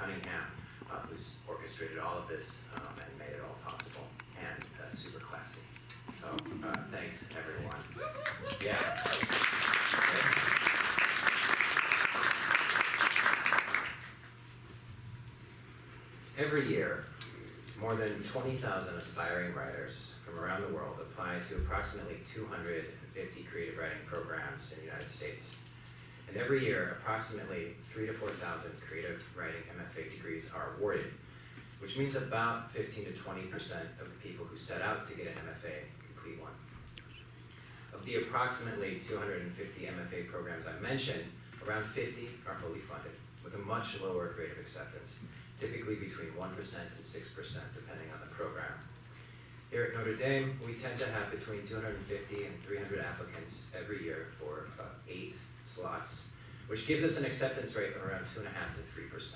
Cunningham, who's orchestrated all of this and made it all possible, and super classy. So thanks, everyone. Yeah. Every year, more than 20,000 aspiring writers from around the world apply to approximately 250 creative writing programs in the United States. And every year, approximately 3,000 to 4,000 creative writing MFA degrees are awarded, which means about 15 to 20% of the people who set out to get an MFA complete one. Of the approximately 250 MFA programs I mentioned, around 50 are fully funded, with a much lower rate of acceptance, typically between 1% and 6%, depending on the program. Here at Notre Dame, we tend to have between 250 and 300 applicants every year for 8 slots, which gives us an acceptance rate of around 2.5% to 3%.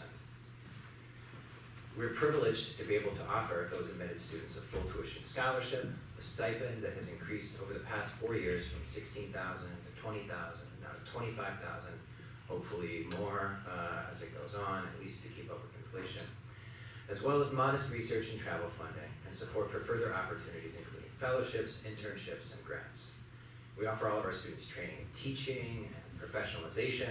We're privileged to be able to offer those admitted students a full tuition scholarship, a stipend that has increased over the past 4 years from $16,000 to $20,000, now to $25,000, hopefully more as it goes on, at least to keep up with inflation, as well as modest research and travel funding and support for further opportunities, including fellowships, internships, and grants. We offer all of our students training in teaching and professionalization,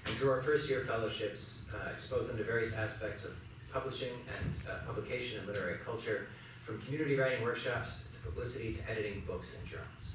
and through our first year fellowships, expose them to various aspects of publishing and publication and literary culture, from community writing workshops to publicity to editing books and journals.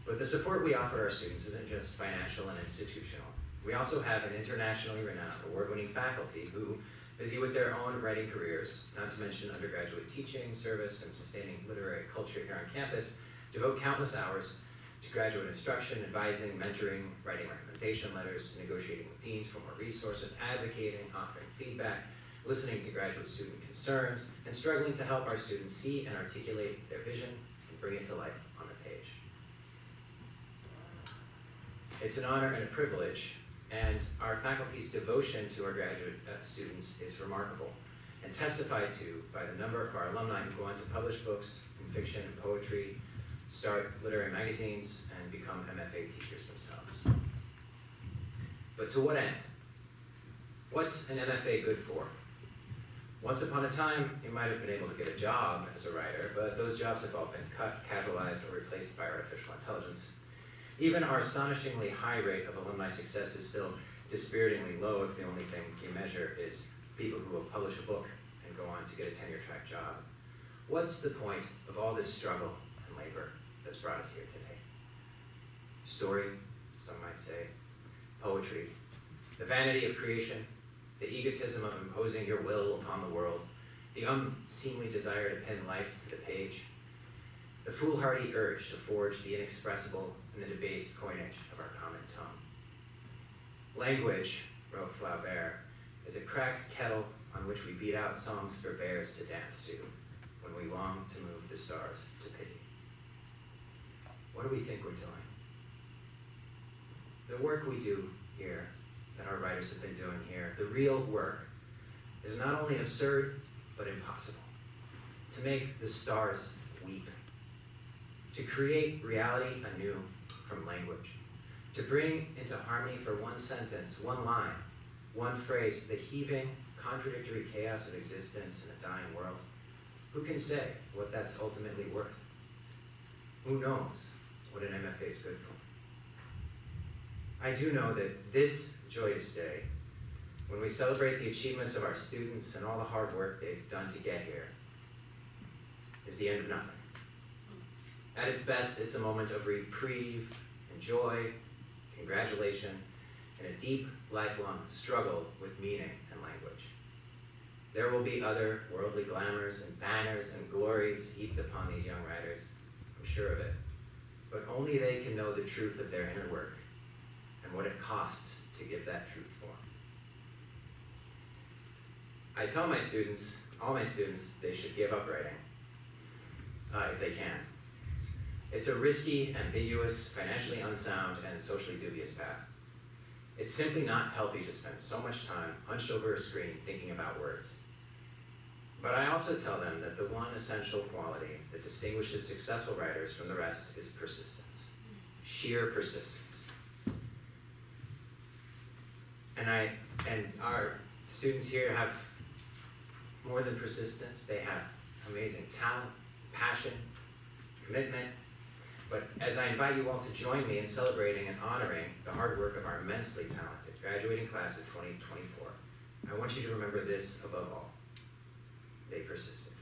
But the support we offer our students isn't just financial and institutional. We also have an internationally renowned, award-winning faculty who, busy with their own writing careers, not to mention undergraduate teaching, service, and sustaining literary culture here on campus, devote countless hours to graduate instruction, advising, mentoring, writing recommendation letters, negotiating with deans for more resources, advocating, offering feedback, listening to graduate student concerns, and struggling to help our students see and articulate their vision and bring it to life on the page. It's an honor and a privilege, and our faculty's devotion to our graduate students is remarkable and testified to by the number of our alumni who go on to publish books in fiction and poetry, start literary magazines, and become MFA teachers themselves. But to what end? What's an MFA good for? Once upon a time, you might have been able to get a job as a writer, but those jobs have all been cut, casualized, or replaced by artificial intelligence. Even our astonishingly high rate of alumni success is still dispiritingly low if the only thing you measure is people who will publish a book and go on to get a tenure-track job. What's the point of all this struggle and labor that's brought us here today? Story, some might say, poetry, the vanity of creation, the egotism of imposing your will upon the world, the unseemly desire to pin life to the page, the foolhardy urge to forge the inexpressible and the debased coinage of our common tongue. Language, wrote Fab-Eme, is a cracked kettle on which we beat out songs for bears to dance to when we long to move the stars to pity. What do we think we're doing? The work we do here, that our writers have been doing here, the real work, is not only absurd, but impossible. To make the stars weep. To create reality anew from language. To bring into harmony for one sentence, one line, one phrase, the heaving, contradictory chaos of existence in a dying world. Who can say what that's ultimately worth? Who knows what an MFA is good for? I do know that this joyous day, when we celebrate the achievements of our students and all the hard work they've done to get here, is the end of nothing. At its best, it's a moment of reprieve and joy, congratulation, and a deep, lifelong struggle with meaning and language. There will be other worldly glamours and banners and glories heaped upon these young writers, I'm sure of it, but only they can know the truth of their inner work and what it costs to give that truth form. I tell my students, all my students, they should give up writing, if they can. It's a risky, ambiguous, financially unsound, and socially dubious path. It's simply not healthy to spend so much time hunched over a screen thinking about words. But I also tell them that the one essential quality that distinguishes successful writers from the rest is persistence, sheer persistence. And our Students here have more than persistence. They have amazing talent, passion, commitment. But as I invite you all to join me in celebrating and honoring the hard work of our immensely talented graduating class of 2024, I want you to remember this above all. They persisted.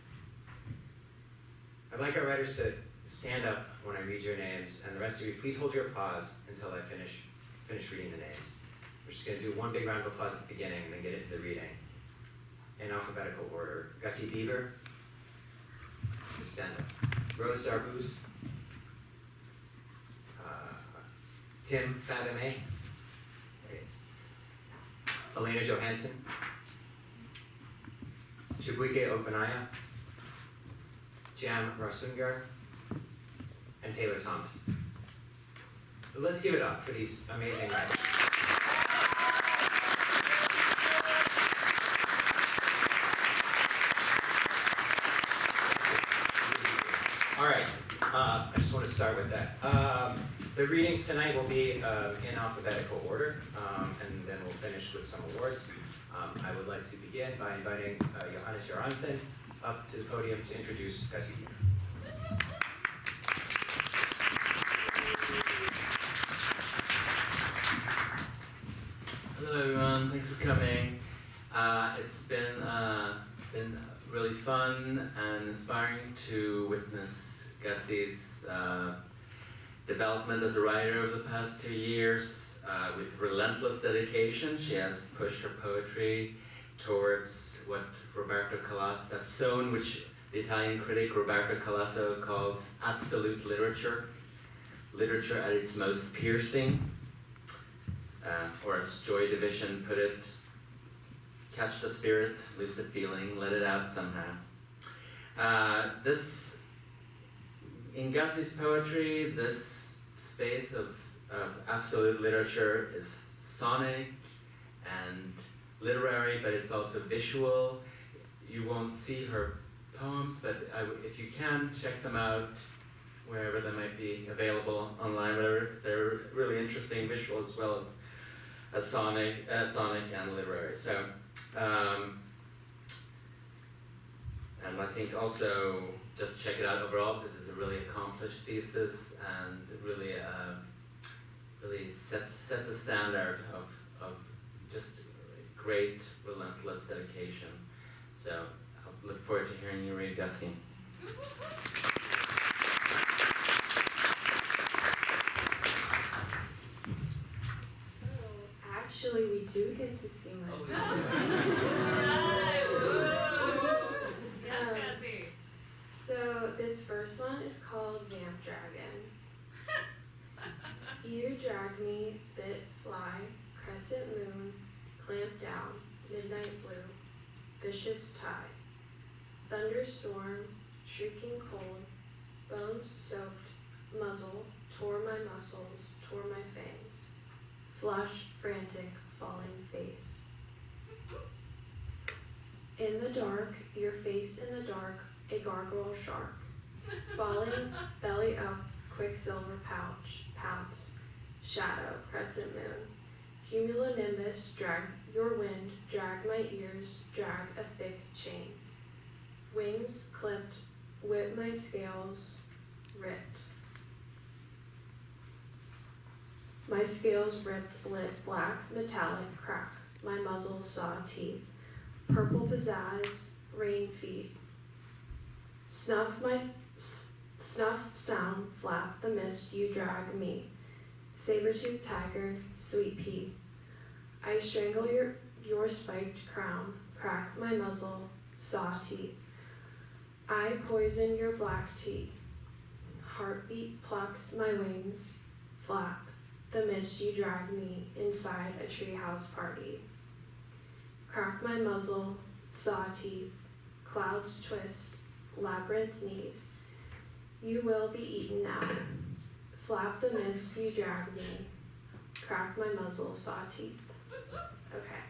I'd like our writers to stand up when I read your names, and the rest of you, please hold your applause until I finish reading the names. We're just gonna do one big round of applause at the beginning and then get into the reading. In alphabetical order. Gussie Beaver, just stand up. Darline Darbouze, Tim Fab-Eme, there he is. Alaina Johansson, Chibuike Ogbonnaya, Jamjun Rorsoongnern, and Taylor Thomas. So let's give it up for these amazing writers. All right, I just want to start with that. The readings tonight will be in alphabetical order, and then we'll finish with some awards. I would like to begin by inviting Alaina Johansson up to the podium to introduce Gussie Beaver. Hello everyone, thanks for coming. It's been really fun and inspiring to witness Gussie's development as a writer over the past 2 years. With relentless dedication, she has pushed her poetry towards what that zone which the Italian critic Roberto Calasso calls absolute literature, literature at its most piercing, or as Joy Division put it, catch the spirit, lose the feeling, let it out somehow. In Gussie's poetry, this space of absolute literature is sonic and literary, but it's also visual. You won't see her poems, but if you can, check them out wherever they might be available online, whatever, because they're really interesting visual as well as sonic and literary. So, and I think also just check it out overall because it's a really accomplished thesis and really sets a standard of just great relentless dedication. So I look forward to hearing you read Gussie. Actually, we do get to see my Yes, Gussie. So this first one is called Vamp Dragon. You drag me, bit fly, crescent moon, clamp down, midnight blue, vicious tide, thunderstorm, shrieking cold, bones soaked, muzzle, tore my muscles, tore my fangs, flush, frantic, falling face. In the dark, your face in the dark, a gargoyle shark, falling, belly up, quicksilver pounce, shadow, crescent moon, cumulonimbus, drag your wind, drag my ears, drag a thick chain, wings clipped, whip my scales, ripped. My scales ripped, lit, black, metallic, crack, my muzzle saw teeth, purple pizzazz, rain feet, snuff sound, flap the mist, you drag me, saber-toothed tiger, sweet pea, I strangle your spiked crown, crack my muzzle, saw teeth, I poison your black tea, heartbeat plucks my wings, flap the mist, you drag me inside a treehouse party, crack my muzzle, saw teeth, clouds twist, labyrinth knees, you will be eaten now, flap the mist, you drag me, crack my muzzle, saw teeth. Okay,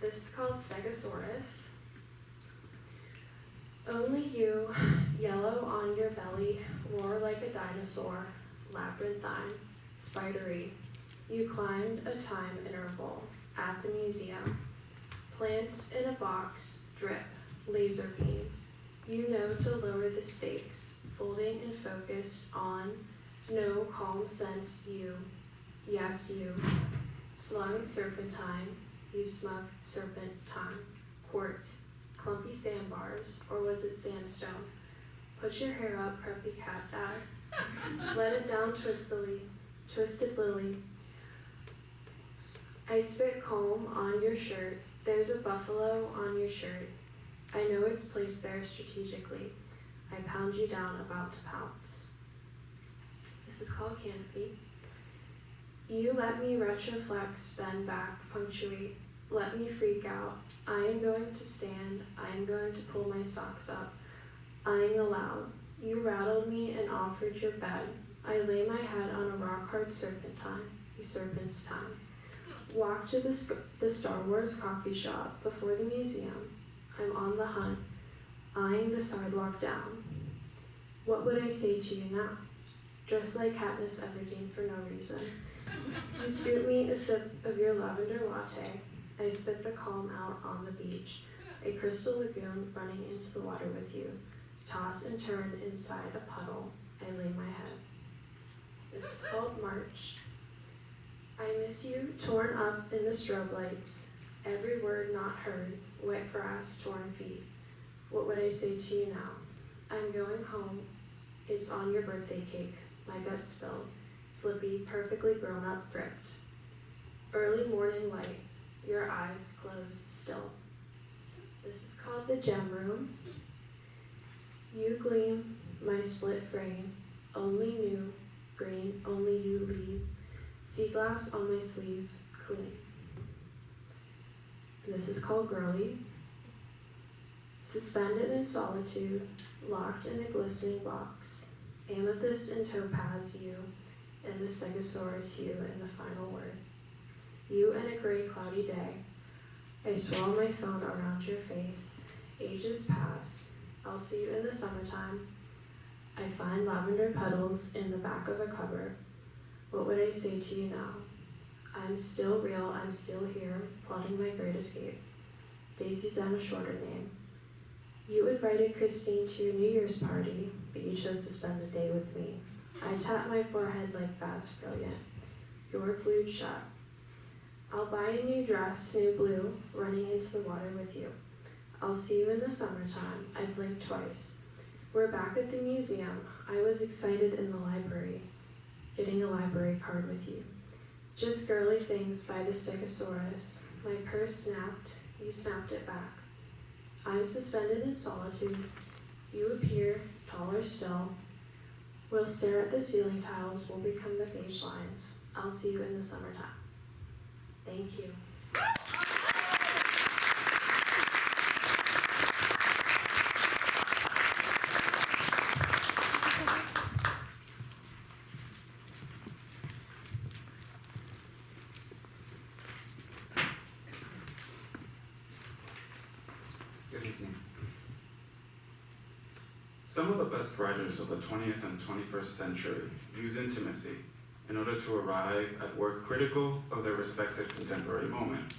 this is called Stegosaurus. Only you, yellow on your belly, roar like a dinosaur, labyrinthine, spidery, you climbed a time interval at the museum, Plants in a box, drip, laser beam. You know to lower the stakes, folding and focused on. No calm sense you, yes you. Slung serpentine, you smug serpentine. Quartz, clumpy sandbars, or was it sandstone? Put your hair up, preppy cat dad. Let it down twisted lily. I spit comb on your shirt. There's a buffalo on your shirt. I know it's placed there strategically. I pound you down, about to pounce. This is called Canopy. You let me retroflex, bend back, punctuate. Let me freak out. I am going to stand. I am going to pull my socks up. Eyeing aloud. You rattled me and offered your bed. I lay my head on a rock-hard serpentine, a serpent's time. Walk to the Star Wars coffee shop before the museum. I'm on the hunt, eyeing the sidewalk down. What would I say to you now? Dressed like Katniss Everdeen for no reason. You scoop me a sip of your lavender latte. I spit the calm out on the beach, a crystal lagoon running into the water with you. Toss and turn inside a puddle. I lay my head. This is called March. I miss you, torn up in the strobe lights. Every word not heard, wet grass, torn feet. What would I say to you now? I'm going home. It's on your birthday cake. My gut spilled. Slippy, perfectly grown up, gripped. Early morning light. Your eyes closed still. This is called the gem room. You gleam, my split frame. Only new, green, only you leave. Sea glass on my sleeve, clean. And this is called Girly. Suspended in solitude, locked in a glistening box. Amethyst and topaz you, and the stegosaurus you in the final word. You and a gray cloudy day. I swirl my phone around your face. Ages pass. I'll see you in the summertime. I find lavender petals in the back of a cupboard. What would I say to you now? I'm still real, I'm still here, plotting my great escape. Daisy's on a shorter name. You invited Christine to your New Year's party, but you chose to spend the day with me. I tap my forehead like that's brilliant. You're glued shut. I'll buy a new dress, new blue, running into the water with you. I'll see you in the summertime. I blinked twice. We're back at the museum. I was excited in the library, getting a library card with you. Just girly things by the stegosaurus. My purse snapped. You snapped it back. I'm suspended in solitude. You appear, taller still. We'll stare at the ceiling tiles. We'll become the beige lines. I'll see you in the summertime. Thank you. Good evening. Some of the best writers of the 20th and 21st century use intimacy in order to arrive at work critical of their respective contemporary moment.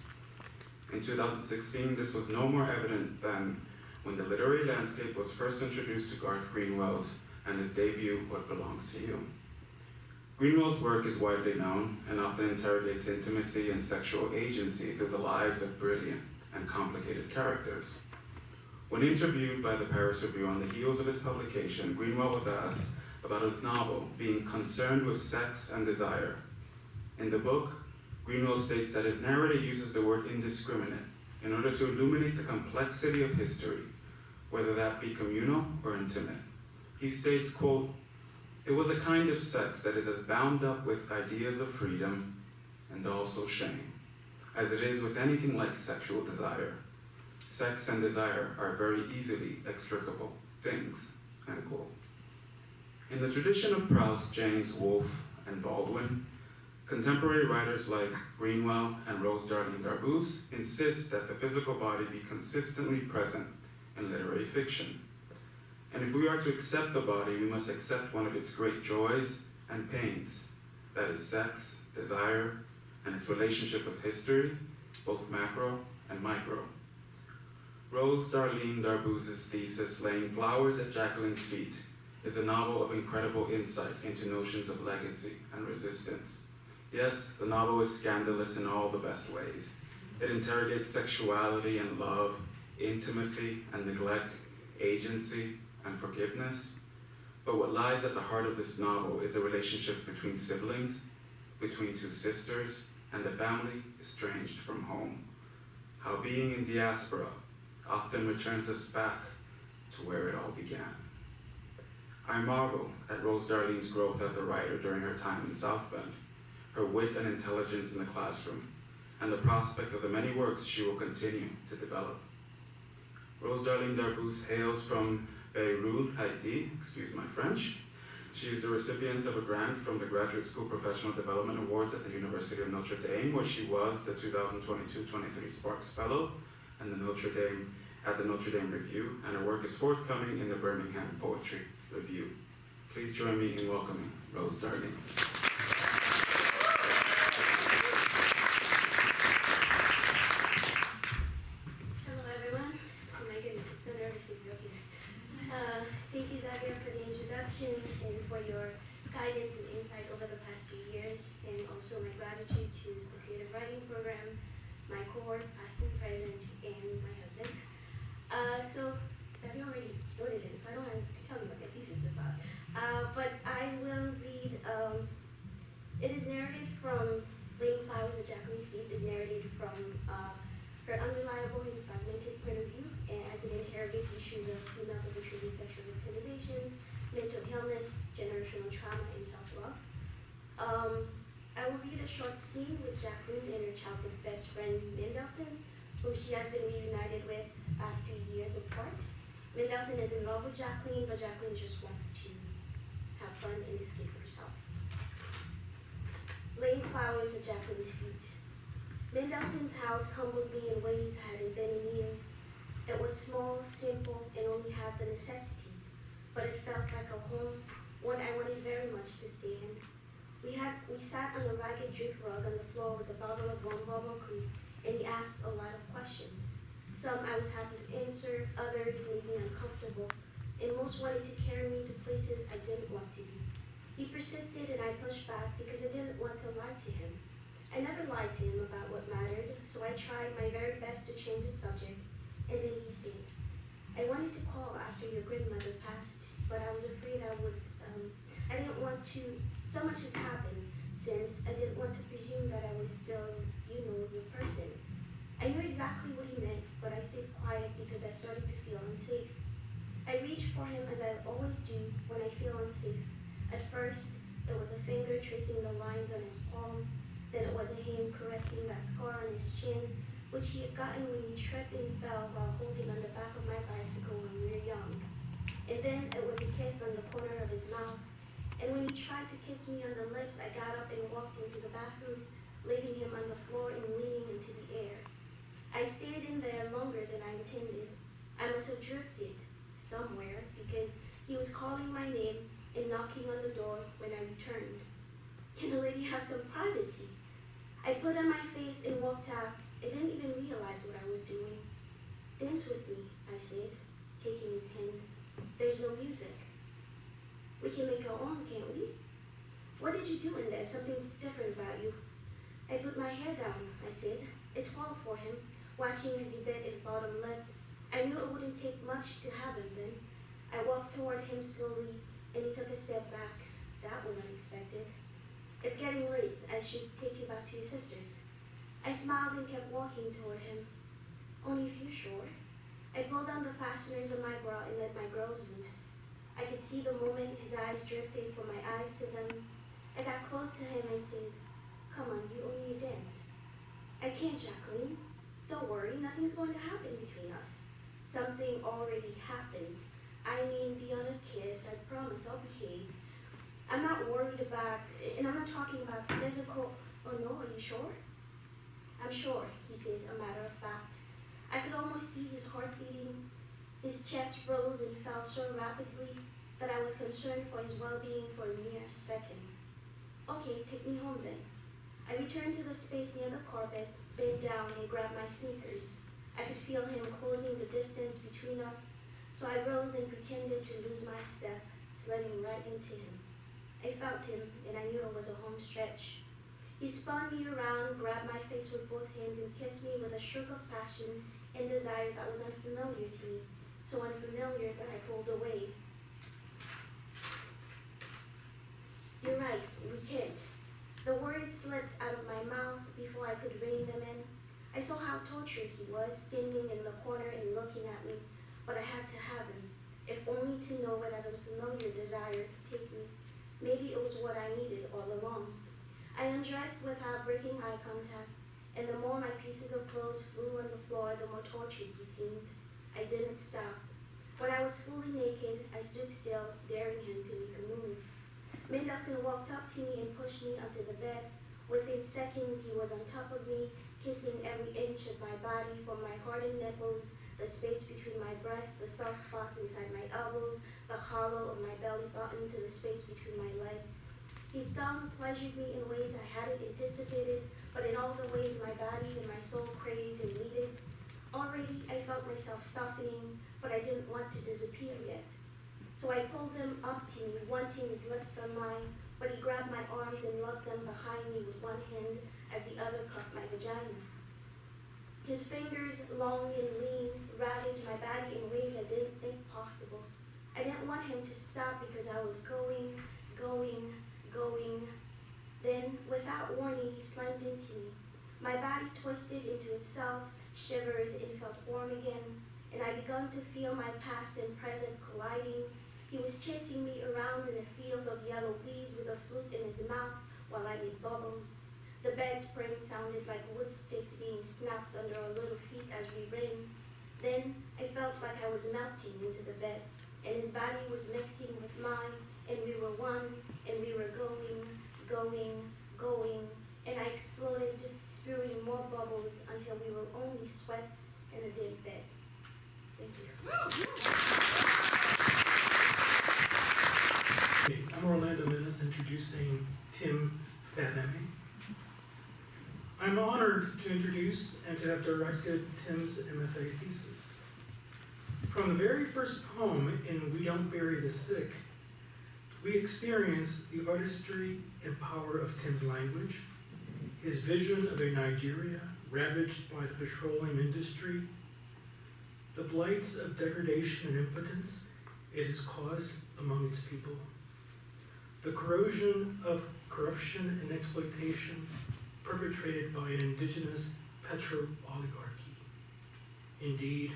In 2016, this was no more evident than when the literary landscape was first introduced to Garth Greenwell's and his debut, What Belongs to You. Greenwell's work is widely known and often interrogates intimacy and sexual agency through the lives of brilliant and complicated characters. When interviewed by the Paris Review on the heels of its publication, Greenwell was asked about his novel being concerned with sex and desire. In the book, Greenwell states that his narrative uses the word indiscriminate in order to illuminate the complexity of history, whether that be communal or intimate. He states, quote, "It was a kind of sex that is as bound up with ideas of freedom and also shame, as it is with anything like sexual desire. Sex and desire are very easily extricable things," end quote. In the tradition of Proust, James, Woolf, and Baldwin, contemporary writers like Greenwell and Darline Darbouze insist that the physical body be consistently present in literary fiction. And if we are to accept the body, we must accept one of its great joys and pains, that is sex, desire, and its relationship with history, both macro and micro. Rose Darline Darbouze's thesis, Laying Flowers at Jacqueline's Feet, is a novel of incredible insight into notions of legacy and resistance. Yes, the novel is scandalous in all the best ways. It interrogates sexuality and love, intimacy and neglect, agency and forgiveness. But what lies at the heart of this novel is the relationships between siblings, between two sisters, and a family estranged from home. How being in diaspora often returns us back to where it all began. I marvel at Rose Darline's growth as a writer during her time in South Bend, her wit and intelligence in the classroom, and the prospect of the many works she will continue to develop. Rose Darline Darbouze hails from Beirut, Haiti, excuse my French. She is the recipient of a grant from the Graduate School Professional Development Awards at the University of Notre Dame, where she was the 2022-23 Sparks Fellow and the Notre Dame Review, and her work is forthcoming in the Birmingham Poetry Review. Please join me in welcoming Rose Darline. Hello everyone. Oh my goodness, it's so nervous to be up here. Thank you, Xavier, for the introduction and for your guidance and insight over the past 2 years, and also my gratitude to the creative writing program, my cohort, past and present, and my husband. So Xavier already noted it, so I don't have to tell you what my thesis is about. But I will read, it is narrated from Laying Flowers at Jacqueline's Feet, is narrated from her unreliable and fragmented point of view, and as it interrogates issues of female perpetrated sexual victimization, mental illness, generational trauma, and self-love. I will read a short scene with Jacqueline and her childhood best friend, Mendelssohn, whom she has been reunited with after years apart. Mendelssohn is in love with Jacqueline, but Jacqueline just wants to have fun and escape herself. Laying Flowers at Jacqueline's Feet. Mendelssohn's house humbled me in ways I hadn't been in years. It was small, simple, and only had the necessities, but it felt like a home, one I wanted very much to stay in. We sat on a ragged drip rug on the floor with a bottle of warm barbecue, and he asked a lot of questions. Some I was happy to answer, others made me uncomfortable, and most wanted to carry me to places I didn't want to be. He persisted and I pushed back because I didn't want to lie to him. I never lied to him about what mattered, so I tried my very best to change the subject, and then he said, I wanted to call after your grandmother passed, but I was afraid I didn't want to, so much has happened since I didn't want to presume that I was still, your person. I knew exactly what he meant, but I stayed quiet because I started to feel unsafe. I reached for him as I always do when I feel unsafe. At first, it was a finger tracing the lines on his palm, then it was a hand caressing that scar on his chin, which he had gotten when he tripped and fell while holding on the back of my bicycle when we were young. And then it was a kiss on the corner of his mouth. And when he tried to kiss me on the lips, I got up and walked into the bathroom, leaving him on the floor and leaning into the air. I stayed in there longer than I intended. I must have drifted somewhere because he was calling my name and knocking on the door when I returned. Can a lady have some privacy? I put on my face and walked out. I didn't even realize what I was doing. Dance with me, I said, taking his hand. There's no music. We can make our own, can't we? What did you do in there? Something's different about you. I put my hair down, I said. It twirled for him, watching as he bit his bottom lip. I knew it wouldn't take much to have him then. I walked toward him slowly, and he took a step back. That was unexpected. It's getting late. I should take you back to your sister's. I smiled and kept walking toward him. Only if you're sure. I pulled down the fasteners of my bra and let my girls loose. I could see the moment his eyes drifted from my eyes to them. I got close to him and said, come on, you owe me a dance. I can't, Jacqueline. Don't worry, nothing's going to happen between us. Something already happened. I mean, beyond a kiss, I promise I'll behave. I'm not worried about, and I'm not talking about physical, oh no, are you sure? I'm sure, he said, a matter of fact. I could almost see his heart beating. His chest rose and fell so rapidly that I was concerned for his well-being for a mere second. Okay, take me home then. I returned to the space near the carpet, bent down and grabbed my sneakers. I could feel him closing the distance between us, so I rose and pretended to lose my step, slamming right into him. I felt him, and I knew it was a home stretch. He spun me around, grabbed my face with both hands, and kissed me with a stroke of passion and desire that was unfamiliar to me, so unfamiliar that I pulled away. You're right, we can't. The words slipped out of my mouth before I could rein them in. I saw how tortured he was, standing in the corner and looking at me, but I had to have him, if only to know where that unfamiliar desire could take me. Maybe it was what I needed all along. I undressed without breaking eye contact, and the more my pieces of clothes flew on the floor, the more tortured he seemed. I didn't stop. When I was fully naked, I stood still, daring him to make a move. Mendelssohn walked up to me and pushed me onto the bed. Within seconds, he was on top of me, kissing every inch of my body, from my hardened nipples, the space between my breasts, the soft spots inside my elbows, the hollow of my belly button, to the space between my legs. His tongue pleasured me in ways I hadn't anticipated, but in all the ways my body and my soul craved and needed. Already, I felt myself softening, but I didn't want to disappear yet. So I pulled him up to me, wanting his lips on mine, but he grabbed my arms and lugged them behind me with one hand as the other cupped my vagina. His fingers, long and lean, ravaged my body in ways I didn't think possible. I didn't want him to stop because I was going. Then, without warning, he slammed into me. My body twisted into itself, shivered, and felt warm again, and I began to feel my past and present colliding. He was chasing me around in a field of yellow weeds with a flute in his mouth while I made bubbles. The bed spring sounded like wood sticks being snapped under our little feet as we ran. Then I felt like I was melting into the bed, and his body was mixing with mine, and we were one, and we were going, and I exploded, spewing more bubbles until we were only sweats in a dim bed. Thank you. I'm Orlando Menace, introducing Tim Fab-Eme. I'm honored to introduce and to have directed Tim's MFA thesis. From the very first poem in We Don't Bury the Sick, we experience the artistry and power of Tim's language, his vision of a Nigeria ravaged by the petroleum industry, the blights of degradation and impotence it has caused among its people, the corrosion of corruption and exploitation perpetrated by an indigenous petro-oligarchy. Indeed,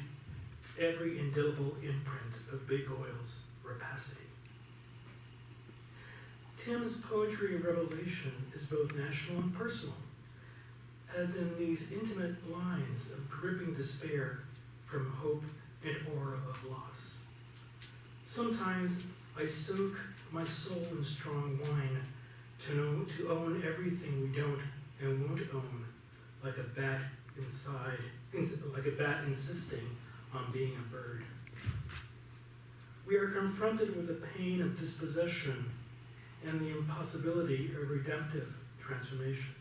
every indelible imprint of big oil's rapacity. Tim's poetry of revelation is both national and personal, as in these intimate lines of gripping despair from hope and aura of loss. Sometimes I soak my soul in strong wine to own everything we don't and won't own, like a bat insisting on being a bird. We are confronted with the pain of dispossession and the impossibility of redemptive transformation.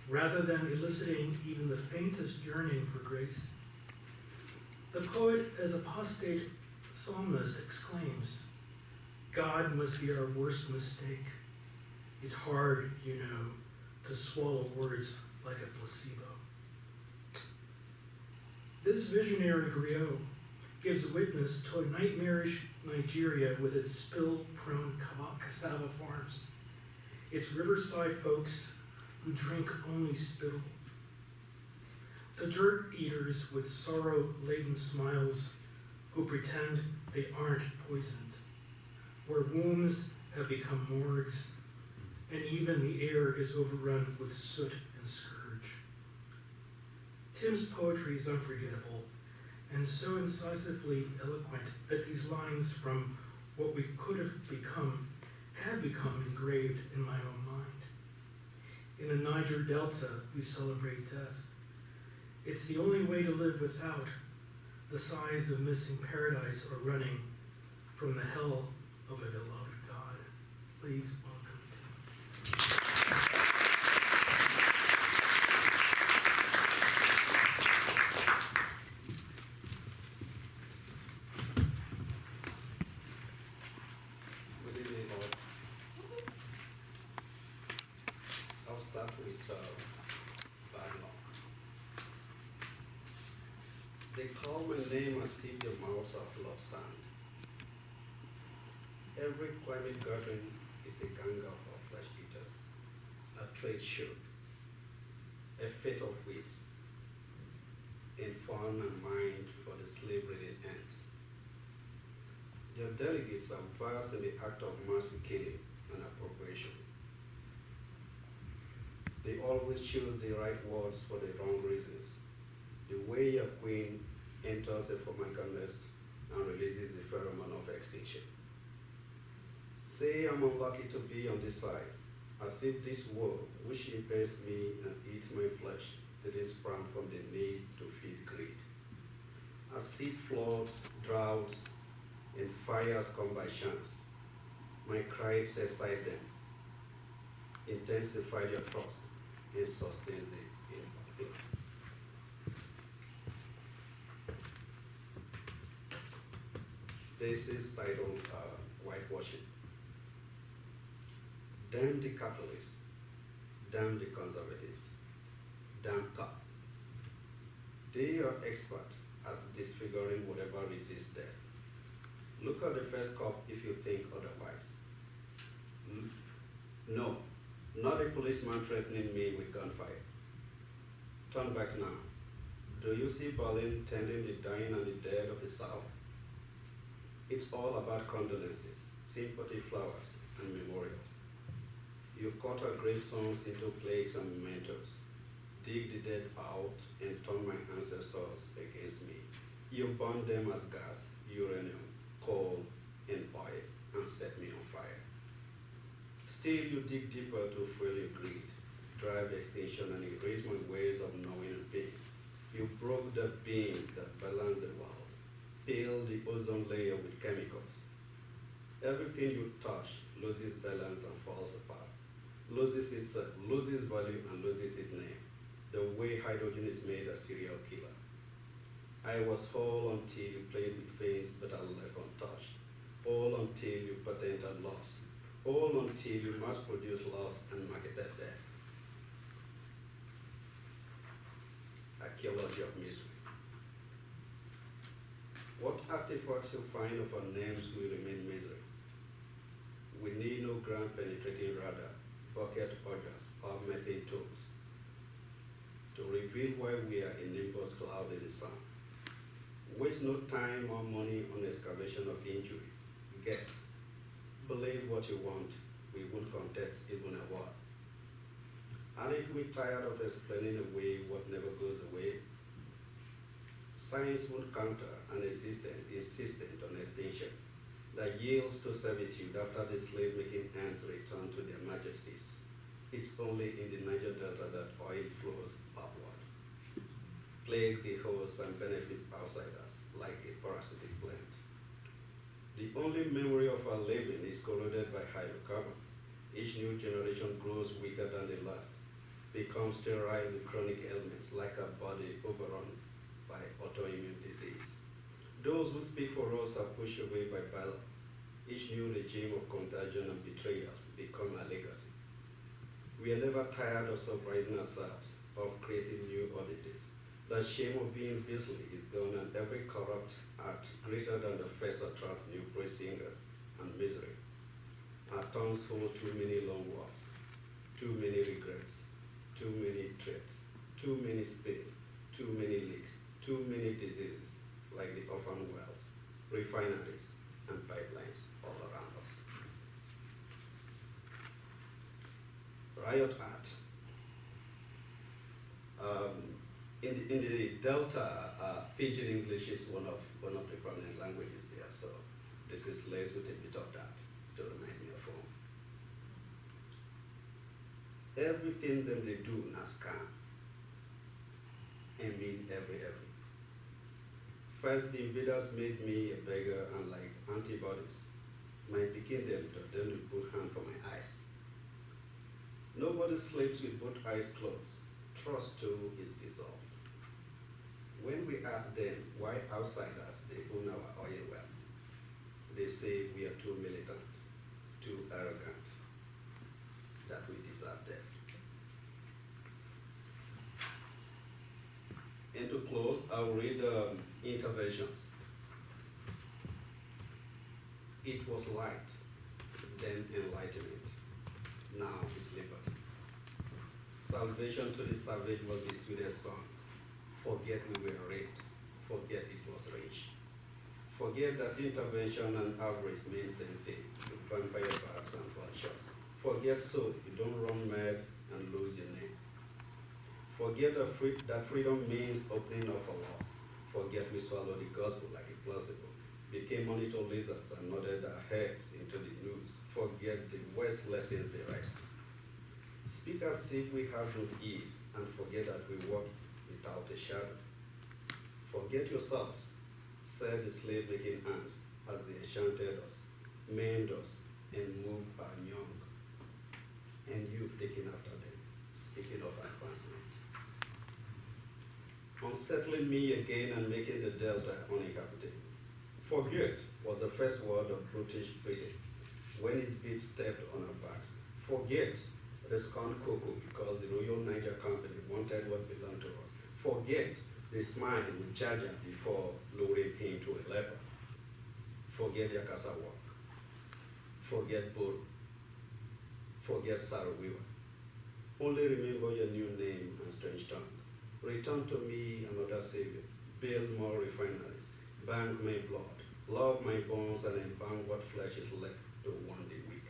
Rather than eliciting even the faintest yearning for grace, the poet, as apostate psalmist, exclaims, "God must be our worst mistake. It's hard, you know, to swallow words like a placebo." This visionary griot gives witness to a nightmarish Nigeria with its spill-prone cassava farms, its riverside folks who drink only spittle, the dirt eaters with sorrow-laden smiles who pretend they aren't poisoned, where wombs have become morgues, and even the air is overrun with soot and scourge. Tim's poetry is unforgettable, and so incisively eloquent that these lines from what we could have become engraved in my own mind. In the Niger Delta, we celebrate death. It's the only way to live without the sighs of missing paradise or running from the hell of a beloved God. Please welcome Tim. with bad luck. They call my name as if the mouths of love stand. Every climate gathering is a gang of flesh eaters, a trade show, a fete of wits, in fun and mind for the slave-breeding ants. Their delegates are versed in the act of massive killing and appropriation. They always choose the right words for the wrong reasons. The way a queen enters a formica nest and releases the pheromone of extinction. Say I'm unlucky to be on this side, as if this world, which impairs me and eats my flesh, didn't sprang from the need to feed greed. As if floods, droughts, and fires come by chance, my cries excite them, intensify their trust, and sustains the impact. This is titled Whitewashing. Damn the capitalists, damn the conservatives, damn cop. They are expert at disfiguring whatever resists death. Look at the first cop if you think otherwise. No, not a policeman threatening me with gunfire. Turn back now. Do you see Berlin tending the dying and the dead of the South? It's all about condolences, sympathy flowers, and memorials. You cut our gravestones into plaques and mementos, dig the dead out, and turn my ancestors against me. You burn them as gas, uranium, coal, and oil, and set me on fire. Still, you dig deeper to fuel your greed, drive extinction, and erase my ways of knowing and being. You broke the beam that balanced the world, filled the ozone layer with chemicals. Everything you touch loses balance and falls apart, loses value and loses its name, the way hydrogen is made a serial killer. I was whole until you played with veins that are left untouched, whole until you patented loss, whole until you mass-produced loss and marketed death. Archaeology of misery. What artifacts you find of our names will remain misery. We need no ground-penetrating radar, bucket orders, or mapping tools to reveal why we are a nimbus cloud in the sun. Waste no time or money on excavation of injuries. Guess. Believe what you want. We won't contest even a word. Aren't we tired of explaining away what never goes away? Science won't counter an existence insistent on extinction that yields to servitude after the slave-making ants return to their majesties. It's only in the Niger Delta that oil flows upward, plagues the host and benefits outsiders like a parasitic plant. The only memory of our living is corroded by hydrocarbon. Each new generation grows weaker than the last, becomes sterile with chronic ailments like a body overrun by autoimmune disease. Those who speak for us are pushed away by ballot. Each new regime of contagion and betrayals become a legacy. We are never tired of surprising ourselves, of creating new oddities. The shame of being busy is gone, and every corrupt act greater than the first attracts new praise singers and misery. Our tongues hold too many long words, too many regrets, too many threats, too many spills, too many leaks, too many diseases, like the orphan wells, refineries, and pipelines all around us. Riot art. In the Delta, Pidgin English is one of the prominent languages there, so this is laced with a bit of that to remind me of home. Everything them they do na scam. I mean every. First, the invaders made me a beggar, and like antibodies, might begin them to then put hand for my eyes. Nobody sleeps with both eyes closed. Trust too is dissolved. When we ask them why outsiders they own our oil well, they say we are too militant, too arrogant, that we deserve death. And to close, I will read the interventions. It was light, then enlightenment, now is liberty. Salvation to the savage was the sweetest song. Forget we were raped, forget it was rage. Forget that intervention and avarice mean same thing to vampire bats and vultures. Forget so you don't run mad and lose your name. Forget that freedom means opening of a loss. Forget we swallow the gospel like a placebo, became monitor lizards and nodded our heads into the news. Forget the West lessons the rest. Speak as if we have no ease, and forget that we walk without a shadow. Forget yourselves, said the slave-making ants as they enchanted us, maimed us, and moved our young. And you taking after them, speaking of advancement. Unsettling me again and making the Delta uninhabitable. Forget was the first word of British Britain when his beat stepped on our backs. Forget the scorned cocoa because the Royal Niger Company wanted what belonged to us. Forget the smile with Jaja before lowering him to a leper. Forget Yakasa walk. Forget Boro. Forget Sarawiwa. Only remember your new name and strange tongue. Return to me another savior. Build more refineries. Bank my blood. Love my bones and embalm what flesh is left to one the weak.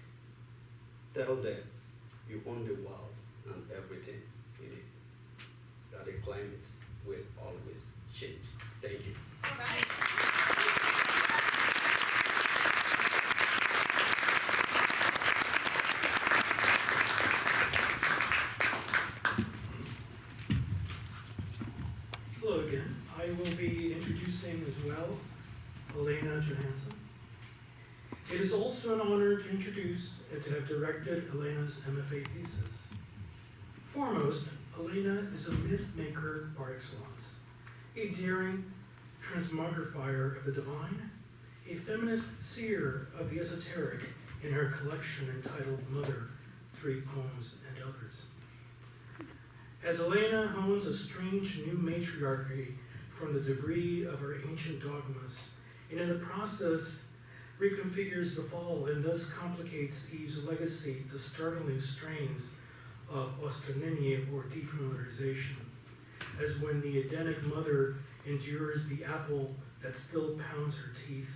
Tell them you own the world and everything in it. That the climate will always change. Thank you. All right. Hello again. I will be introducing as well Alaina Johansson. It is also an honor to introduce and to have directed Alaina's MFA thesis. Foremost, Alaina is a myth maker par excellence, a daring transmogrifier of the divine, a feminist seer of the esoteric in her collection entitled Mother, 3 Poems and Others. As Alaina hones a strange new matriarchy from the debris of her ancient dogmas, and in the process reconfigures the fall and thus complicates Eve's legacy to startling strains of osteotomy or defamiliarization, as when the Edenic mother endures the apple that still pounds her teeth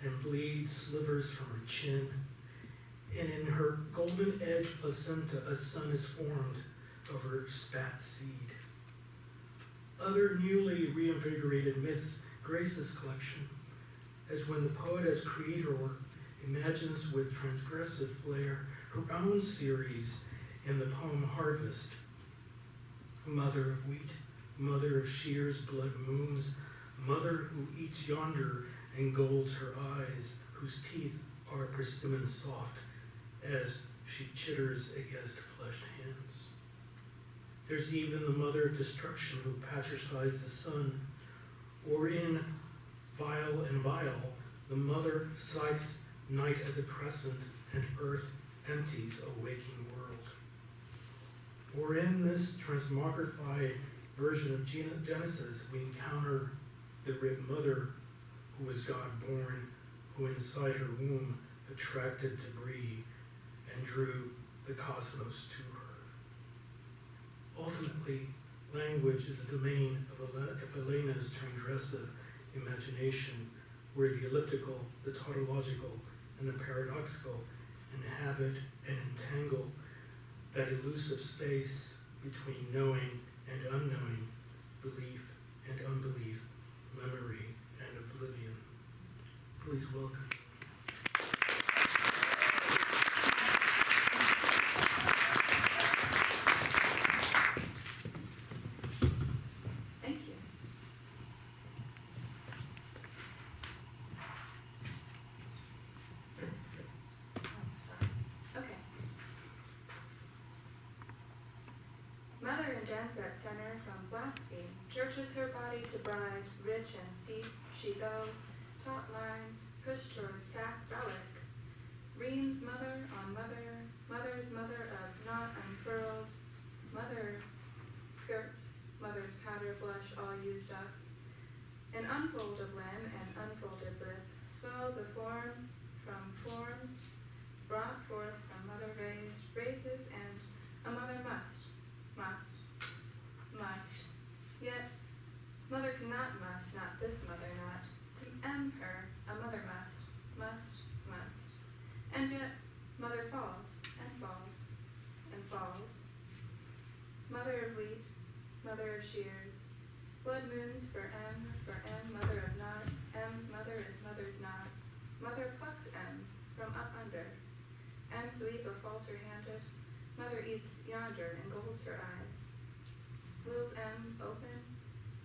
and bleeds slivers from her chin, and in her golden edge placenta a son is formed of her spat seed. Other newly reinvigorated myths grace this collection, as when the poet as creator imagines with transgressive flair her own series in the poem Harvest. Mother of wheat, mother of shears, blood moons, mother who eats yonder and golds her eyes, whose teeth are persimmon soft as she chitters against fleshed hands. There's even the mother of destruction who patricides the sun, or in Vile and Vile, the mother scythes night as a crescent and earth empties a waking world. Or in this transmogrified version of Genesis, we encounter the ribbed mother who was God born, who inside her womb attracted debris and drew the cosmos to her. Ultimately, language is a domain of Alaina's transgressive imagination, where the elliptical, the tautological, and the paradoxical inhabit and entangle that elusive space between knowing and unknowing, belief and unbelief, memory and oblivion. Please welcome. Thank you. Okay. Mother and dance at center from blaspheme, churches her body to bride, rich and steep, she goes, taut lines, pushed towards sack relic. Reams mother on mother, mother's mother of not unfurled, mother skirts, mother's powder blush all used up. An unfolded limb and unfolded lip swells a form from forms brought forth from mother raises, and a mother must. Yet, mother cannot must, not this mother not. To her, a mother must. And yet, mother falls, and falls, and falls. Mother of wheat, mother of shears, blood moons for M, mother of not. M's mother is mother's not. Mother plucks M from up under. M's weep a falter-handed. Mother eats yonder and golds her eyes. Wills M open.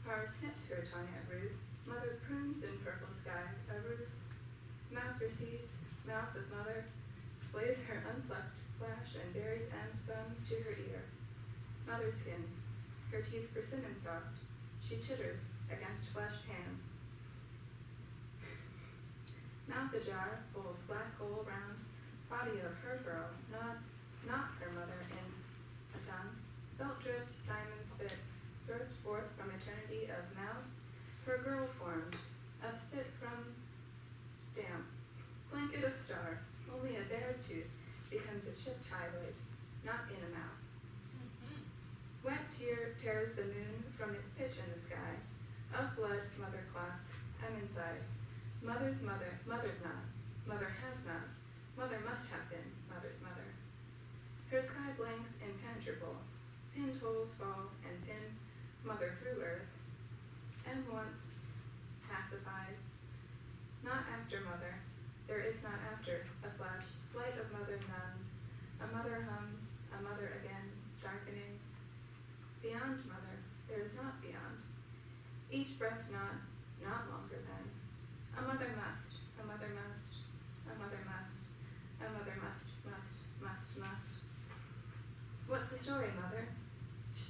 Par snips her tongue at Ruth. Mother prunes in purple sky a Ruth. Mouth receives, mouth of mother, splays her unplucked flash and buries M's thumbs to her ear. Mother skins, her teeth persimmon soft. She chitters against fleshed hands. Mouth ajar, holds black hole round, body of her girl, not her mother in a tongue. Belt dripped, diamond spit, burst forth from eternity of mouth. Her girl formed, of spit from damp. Blanket of star, only a bared tooth becomes a chipped highlight, not in a mouth. Wet tear tears the moon from its pitch in the sky. Of blood, mother clots, M inside. Mother's mother, mothered not. Mother has not. Mother must have been, mother's mother. Her sky blanks impenetrable. Pinned holes fall and pin mother through earth. M once pacified. Not after mother. There is not after a flash. Flight of mother nuns. A mother hums, a mother again, darkening. Beyond mother, there is not beyond. Each breath not longer than. A mother must, a mother must, a mother must, a mother must. What's the story, mother?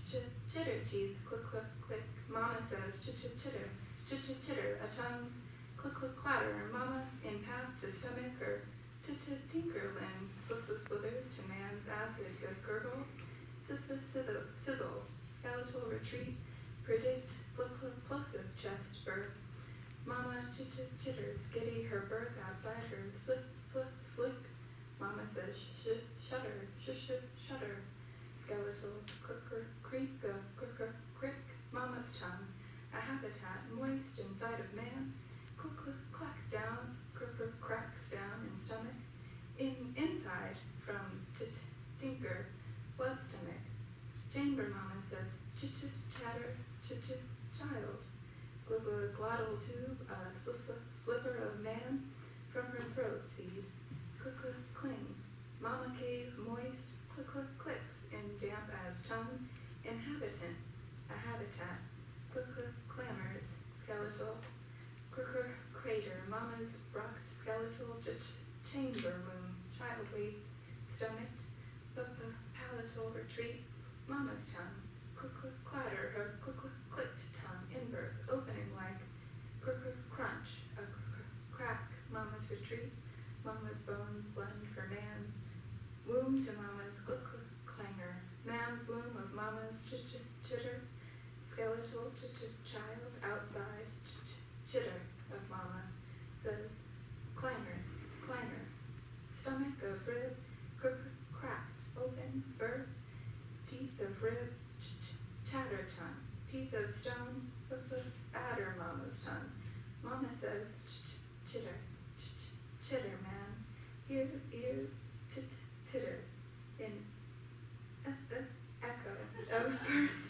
Chitter teeth, click, click, click. Mama says, chitter, chitter, a tongue's click, click, clatter. Mama in path to stomach her, tinker limb, slithers to man's acid, good gurgle, sizzle, skeletal retreat, predict, plosive chest birth. Mama chitters, giddy her birth outside her, slick. Mama says, shudder, shudder. Skeletal, creak, crick, mama's tongue, a habitat moist inside of man, clack down, cracks down in stomach, inside from tinker, blood stomach. Chamber mama says, chatter, child, glottal tube, a slipper of man, from her throat seed, cling, mama cave moist, clicks, in damp as tongue, inhabitant, a habitat, clamors, skeletal, crater, mama's rocked skeletal, chamber womb, child waits, stomach, palatal retreat, mama's tongue, clatter, her clicked tongue, in birth, opening like, crunch, a crack, mama's retreat, mama's bones blend for man's, womb to mama's clangor, man's womb of mama's chitter, skeletal child outside, chitter of mama, says, clangor, stomach of rib, cracked, open, birth, teeth of rib, chatter tongue, teeth of stone, adder mama's tongue. Mama says, chitter man, ears, titter, in echo of birds,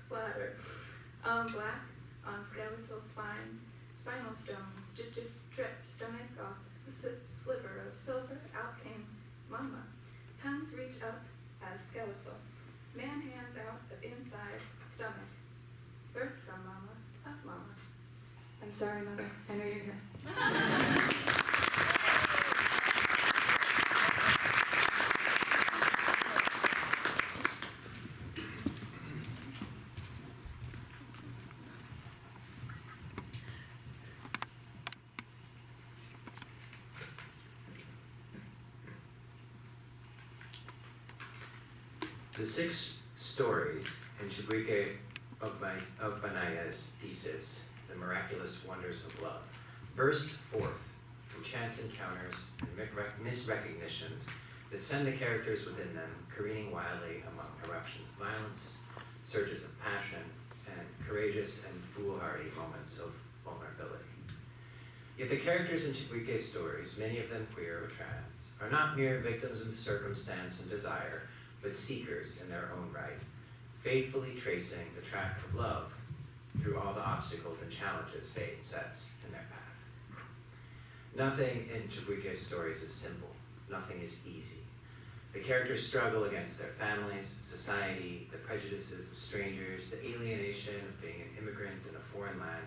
splatter, black, on skeletal spines, spinal stones, drip, stomach off, sliver of silver, out came mama. Tongues reach up as skeletal. Man hands out of inside stomach. Birth from mama, of mama. I'm sorry, mother. I know you're here. The 6 stories in Chibuike Ogbonaya's Thesis, The Miraculous Wonders of Love, burst forth from chance encounters and misrecognitions that send the characters within them careening wildly among eruptions of violence, surges of passion, and courageous and foolhardy moments of vulnerability. Yet the characters in Chibuike's stories, many of them queer or trans, are not mere victims of circumstance and desire, but seekers in their own right, faithfully tracing the track of love through all the obstacles and challenges fate sets in their path. Nothing in Chibuike's stories is simple. Nothing is easy. The characters struggle against their families, society, the prejudices of strangers, the alienation of being an immigrant in a foreign land,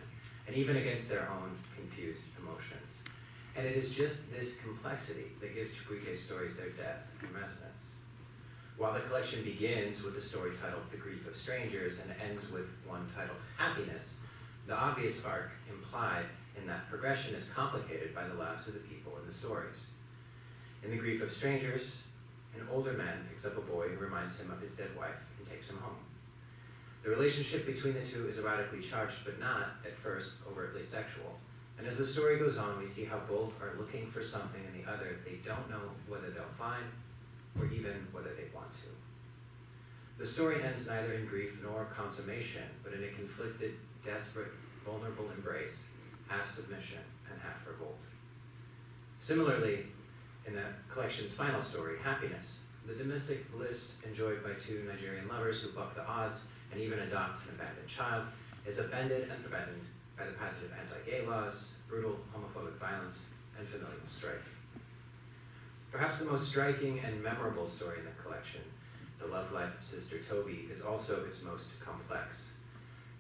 and even against their own confused emotions. And it is just this complexity that gives Chibuike's stories their depth and resonance. While the collection begins with a story titled The Grief of Strangers and ends with one titled Happiness, the obvious arc implied in that progression is complicated by the lives of the people in the stories. In The Grief of Strangers, an older man picks up a boy who reminds him of his dead wife and takes him home. The relationship between the two is erotically charged, but not, at first, overtly sexual. And as the story goes on, we see how both are looking for something in the other they don't know whether they'll find, or even whether they want to. The story ends neither in grief nor consummation, but in a conflicted, desperate, vulnerable embrace, half submission and half revolt. Similarly, in the collection's final story, Happiness, the domestic bliss enjoyed by two Nigerian lovers who buck the odds and even adopt an abandoned child is upended and threatened by the passage of anti-gay laws, brutal homophobic violence, and familial strife. Perhaps the most striking and memorable story in the collection, The Love Life of Sister Toby, is also its most complex.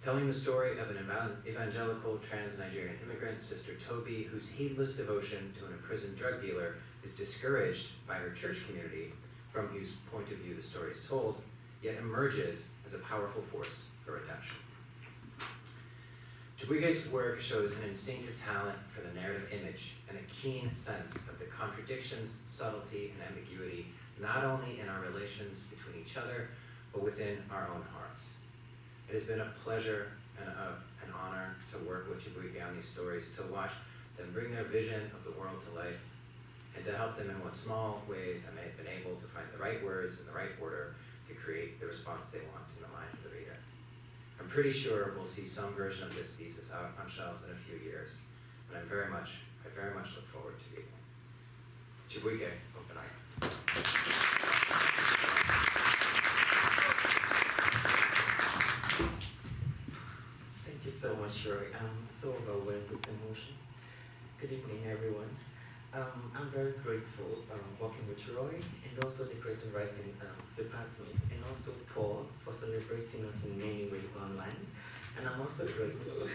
Telling the story of an evangelical trans-Nigerian immigrant, Sister Toby, whose heedless devotion to an imprisoned drug dealer is discouraged by her church community, from whose point of view the story is told, yet emerges as a powerful force for redemption. Chibuike's work shows an instinctive talent for the narrative image and a keen sense of the contradictions, subtlety, and ambiguity, not only in our relations between each other, but within our own hearts. It has been a pleasure and an honor to work with Chibuike on these stories, to watch them bring their vision of the world to life, and to help them in what small ways I may have been able to find the right words in the right order to create the response they want in the mind of the reader. I'm pretty sure we'll see some version of this thesis out on shelves in a few years, and I very much look forward to reading it. Chibuike Ogbonnaya. Thank you so much, Roy. I'm so overwhelmed with emotion. Good evening, everyone. I'm very grateful working with Roy and also the creative writing department, and also Paul for celebrating us in many ways online. And I'm also grateful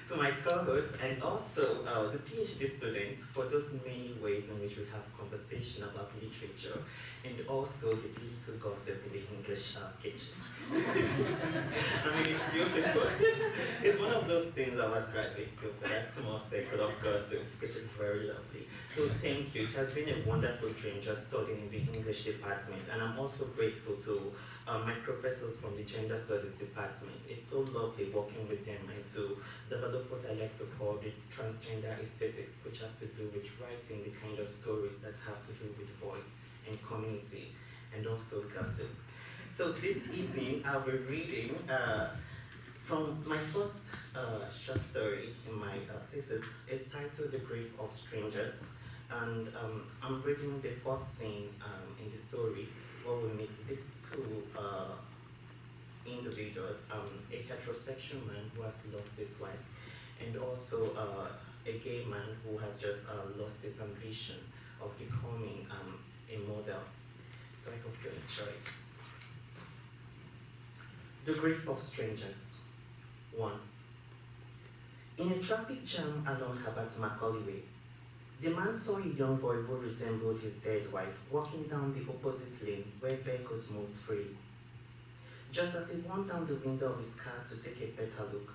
to my co-hosts and also the PhD students for those many ways in which we have conversation about literature, and also the little gossip in the English kitchen. I mean, it's beautiful. It's one of those things I was graduate school for, that small circle of gossip, which is very lovely. So thank you. It has been a wonderful dream just studying in the English department, and I'm also grateful to my professors from the Gender Studies department. It's so lovely working with them and to develop what I like to call the transgender aesthetics, which has to do with writing the kind of stories that have to do with voice and community, and also gossip. So this evening I'll be reading from my first short story in my thesis. It's titled The Grief of Strangers, and I'm reading the first scene in the story where we meet these two individuals, a heterosexual man who has lost his wife, and also a gay man who has just lost his ambition of becoming a model. So I hope you enjoy it. The Grief of Strangers. 1. In a traffic jam along Herbert Macaulay Way, the man saw a young boy who resembled his dead wife walking down the opposite lane where vehicles moved freely. Just as he walked down the window of his car to take a better look,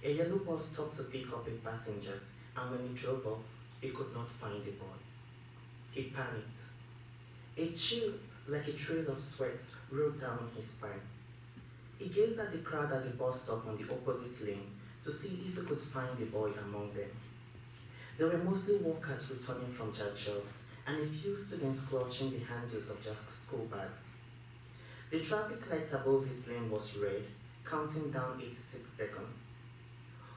a yellow bus stopped to pick up a passenger, and when he drove off, he could not find the boy. He panicked. A chill, like a trail of sweat, rolled down his spine. He gazed at the crowd at the bus stop on the opposite lane to see if he could find the boy among them. There were mostly workers returning from their jobs and a few students clutching the handles of their school bags. The traffic light above his lane was red, counting down 86 seconds.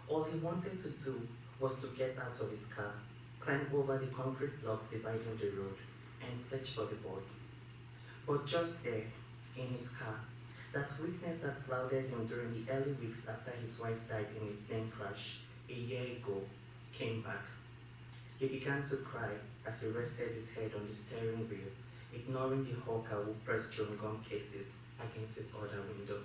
All he wanted to do was to get out of his car, climb over the concrete blocks dividing the road, and search for the boy. But just there, in his car, that weakness that clouded him during the early weeks after his wife died in a plane crash a year ago came back. He began to cry as he rested his head on the steering wheel, ignoring the hawker who pressed chewing gum cases against his other window.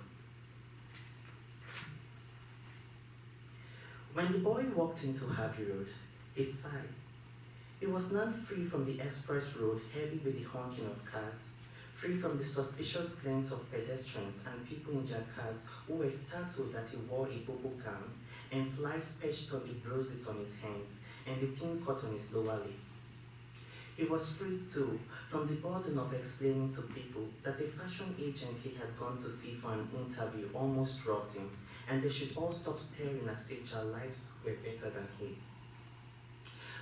When the boy walked into Harvey Road, he sighed. It was now free from the express road heavy with the honking of cars, free from the suspicious glance of pedestrians and people in their cars who were startled that he wore a bubble gown and flies perched on the bruises on his hands and the thin cut on his lower lip. He was free too from the burden of explaining to people that the fashion agent he had gone to see for an interview almost robbed him, and they should all stop staring as if their lives were better than his.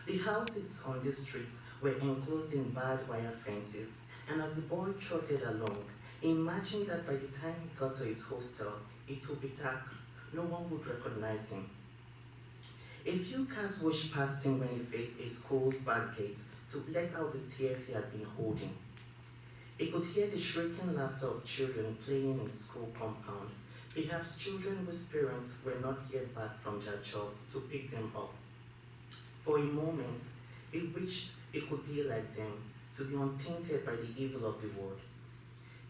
The houses on the streets were enclosed in barbed wire fences, and as the boy trotted along, he imagined that by the time he got to his hostel, it would be dark. No one would recognize him. A few cars whooshed past him when he faced a school's back gate to let out the tears he had been holding. He could hear the shrieking laughter of children playing in the school compound, perhaps children whose parents were not yet back from their job to pick them up. For a moment, he wished he could be like them, to be untainted by the evil of the world.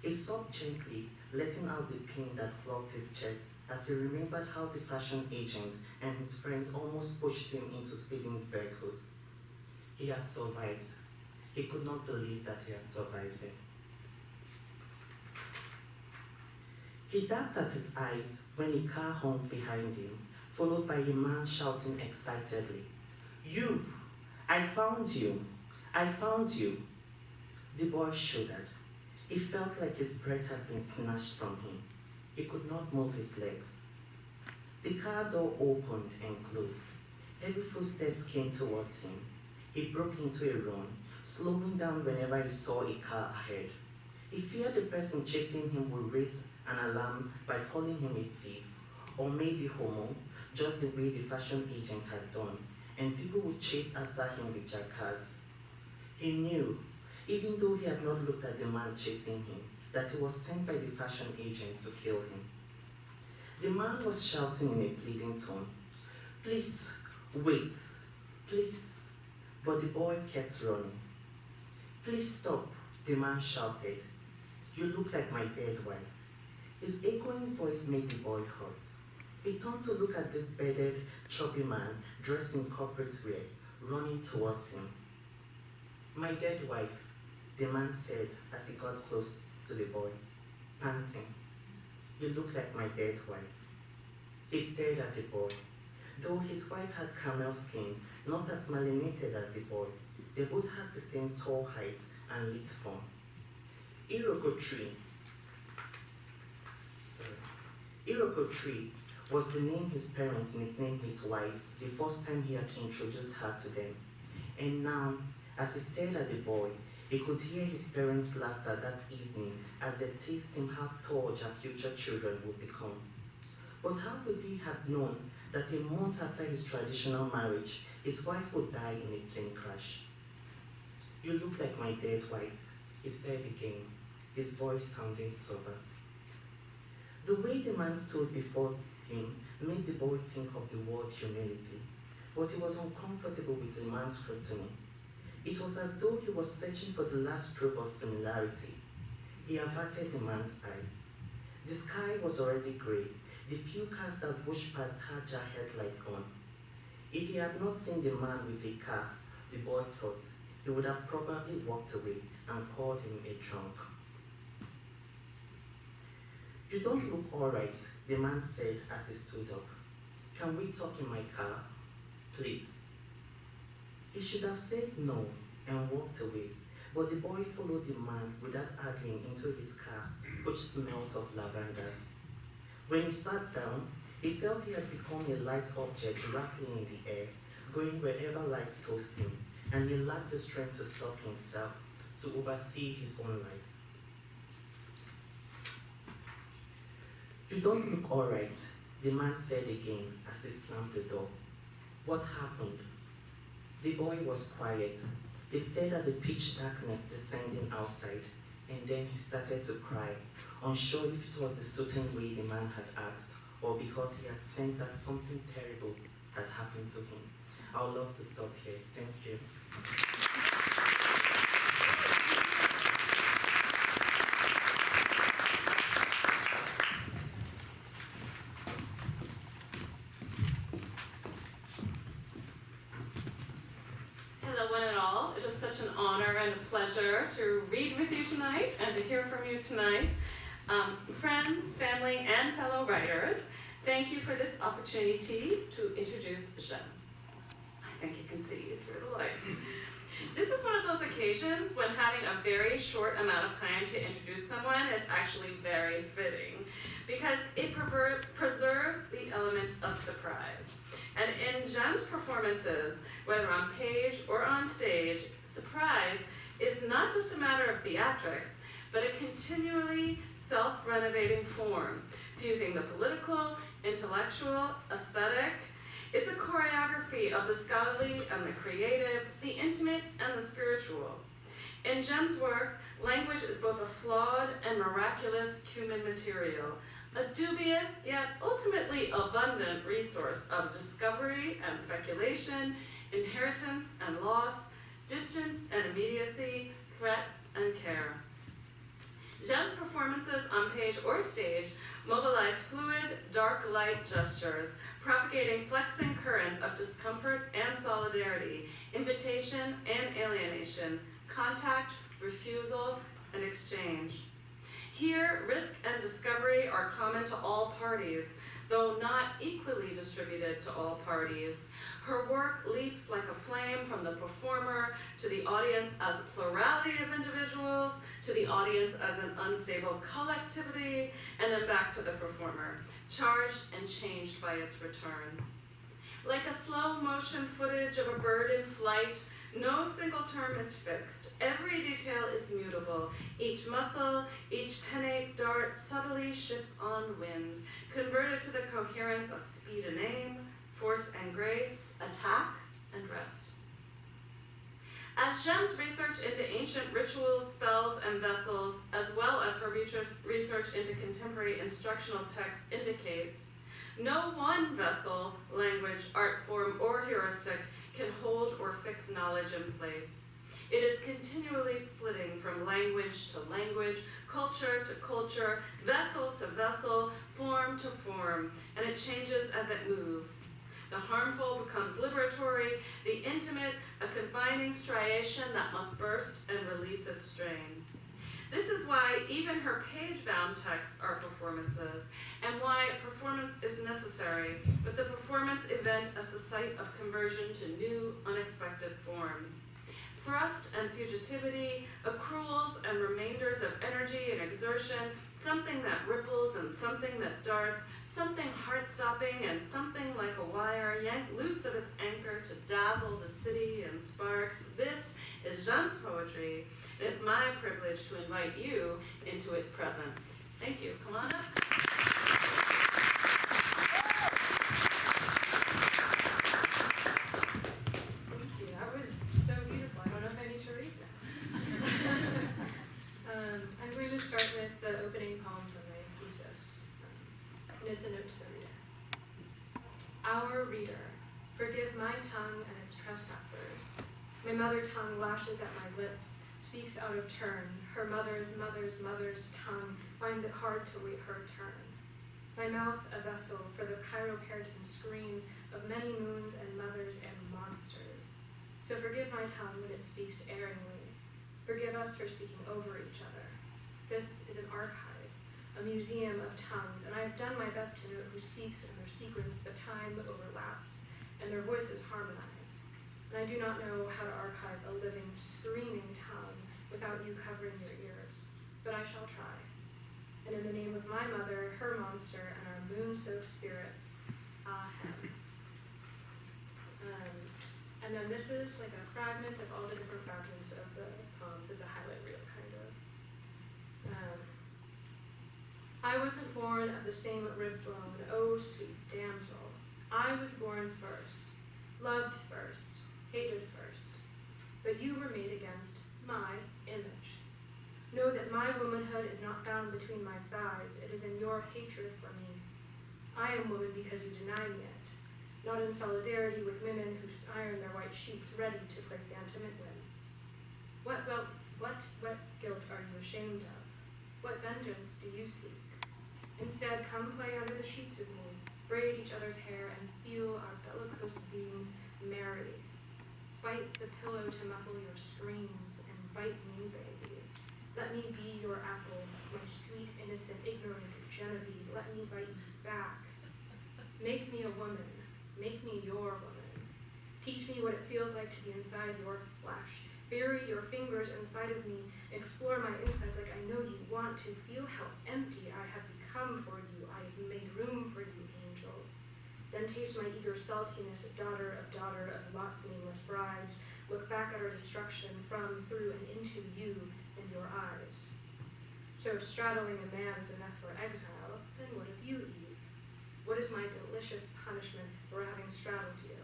He sobbed gently, letting out the pain that clogged his chest as he remembered how the fashion agent and his friend almost pushed him into speeding vehicles. He has survived. He could not believe that he has survived them. He dabbed at his eyes when a car honked behind him, followed by a man shouting excitedly, "You! I found you! I found you!" The boy shuddered. He felt like his breath had been snatched from him. He could not move his legs. The car door opened and closed. Heavy footsteps came towards him. He broke into a run, slowing down whenever he saw a car ahead. He feared the person chasing him would raise an alarm by calling him a thief, or maybe homo, just the way the fashion agent had done, and people would chase after him with their cars. He knew, even though he had not looked at the man chasing him, that he was sent by the fashion agent to kill him. The man was shouting in a pleading tone, "Please, wait, please," but the boy kept running. "Please stop," the man shouted. "You look like my dead wife." His echoing voice made the boy hurt. He turned to look at this bearded, chubby man dressed in corporate wear, running towards him. "My dead wife," the man said as he got close to the boy, panting. "You look like my dead wife." He stared at the boy. Though his wife had camel skin, not as melanated as the boy, they both had the same tall height and lithe form. Iroko Tree was the name his parents nicknamed his wife the first time he had introduced her to them. And now, as he stared at the boy, he could hear his parents' laughter that evening as they teased him how tall their future children would become. But how would he have known that a month after his traditional marriage, his wife would die in a plane crash? "You look like my dead wife," he said again, his voice sounding sober. The way the man stood before him made the boy think of the word humility, but he was uncomfortable with the man's scrutiny. It was as though he was searching for the last proof of similarity. He averted the man's eyes. The sky was already grey. The few cars that whooshed past had their headlight on. If he had not seen the man with the car, the boy thought, he would have probably walked away and called him a drunk. "You don't look all right," the man said as he stood up. "Can we talk in my car? Please." He should have said no and walked away, but the boy followed the man without arguing into his car, which smelled of lavender. When he sat down, he felt he had become a light object rattling in the air, going wherever life tossed him, and he lacked the strength to stop himself, to oversee his own life. "You don't look all right," the man said again as he slammed the door. "What happened?" The boy was quiet. He stared at the pitch darkness descending outside, and then he started to cry, unsure if it was the certain way the man had asked, or because he had sensed that something terrible had happened to him. I would love to stop here. Thank you. Hello, one and all. It is such an honor and a pleasure to read with you tonight and to hear from you tonight. Friends, family, and fellow writers, thank you for this opportunity to introduce Jem. I think you can see it through the lights. This is one of those occasions when having a very short amount of time to introduce someone is actually very fitting, because it preserves the element of surprise. And in Jem's performances, whether on page or on stage, surprise is not just a matter of theatrics, but a continually self-renovating form, fusing the political, intellectual, aesthetic. It's a choreography of the scholarly and the creative, the intimate and the spiritual. In Jem's work, language is both a flawed and miraculous human material, a dubious yet ultimately abundant resource of discovery and speculation, inheritance and loss, distance and immediacy, threat and care. Jem's performances on page or stage mobilize fluid, dark light gestures, propagating flexing currents of discomfort and solidarity, invitation and alienation, contact, refusal, and exchange. Here, risk and discovery are common to all parties, though not equally distributed to all parties. Her work leaps like a flame from the performer to the audience as a plurality of individuals, to the audience as an unstable collectivity, and then back to the performer, charged and changed by its return. Like a slow motion footage of a bird in flight, no single term is fixed. Every detail is mutable. Each muscle, each pennate dart subtly shifts on wind, converted to the coherence of speed and aim, force and grace, attack and rest. As Jem's research into ancient rituals, spells, and vessels, as well as her research into contemporary instructional texts indicates, no one vessel, language, art form, or heuristic can hold or fix knowledge in place. It is continually splitting from language to language, culture to culture, vessel to vessel, form to form, and it changes as it moves. The harmful becomes liberatory, the intimate a confining striation that must burst and release its strain. This is why even her page-bound texts are performances, and why performance is necessary, with the performance event as the site of conversion to new, unexpected forms. Thrust and fugitivity, accruals and remainders of energy and exertion, something that ripples and something that darts, something heart-stopping and something like a wire yanked loose of its anchor to dazzle the city in sparks. This is Jem's poetry, and it's my privilege to invite you into its presence. Thank you. Come on up. Thank you. That was so beautiful. I don't know if I need to read that. I'm going to start with the opening poem from my thesis, and it's a note to the reader. Our reader, forgive my tongue and its trespassers. My mother tongue lashes at my lips, speaks out of turn. Her mother's mother's mother's tongue finds it hard to wait her turn. My mouth a vessel for the chiroperiton screams of many moons and mothers and monsters. So forgive my tongue when it speaks erringly. Forgive us for speaking over each other. This is an archive, a museum of tongues, and I have done my best to note who speaks in their sequence, but time overlaps, and their voices harmonize. And I do not know how to archive a living, screaming tongue without you covering your ears, but I shall try. and in the name of my mother, her monster, and our moon-soaked spirits, ahem. And then this is like a fragment of all the different fragments of the poems. It's a highlight reel, kind of. I wasn't born of the same rib bone, oh sweet damsel. I was born first, loved first, hated first. But you were made against my image. Know that my womanhood is not found between my thighs, it is in your hatred for me. I am woman because you deny me it, not in solidarity with women who iron their white sheets ready to play phantom and win. What guilt are you ashamed of? What vengeance do you seek? Instead, come play under the sheets with me, braid each other's hair, and feel our bellicose beings merry. Bite the pillow to muffle your screams, and bite me, baby. Let me be your apple, my sweet, innocent, ignorant Genevieve. Let me bite you back. Make me a woman. Make me your woman. Teach me what it feels like to be inside your flesh. Bury your fingers inside of me. Explore my insides like I know you want to. Feel how empty I have become for you. I have made room for you, angel. Then taste my eager saltiness, daughter of lots nameless brides. Look back at our destruction from, through, and into you and your eyes. So if straddling a man is enough for exile, then what of you, Eve? What is my delicious punishment for having straddled you?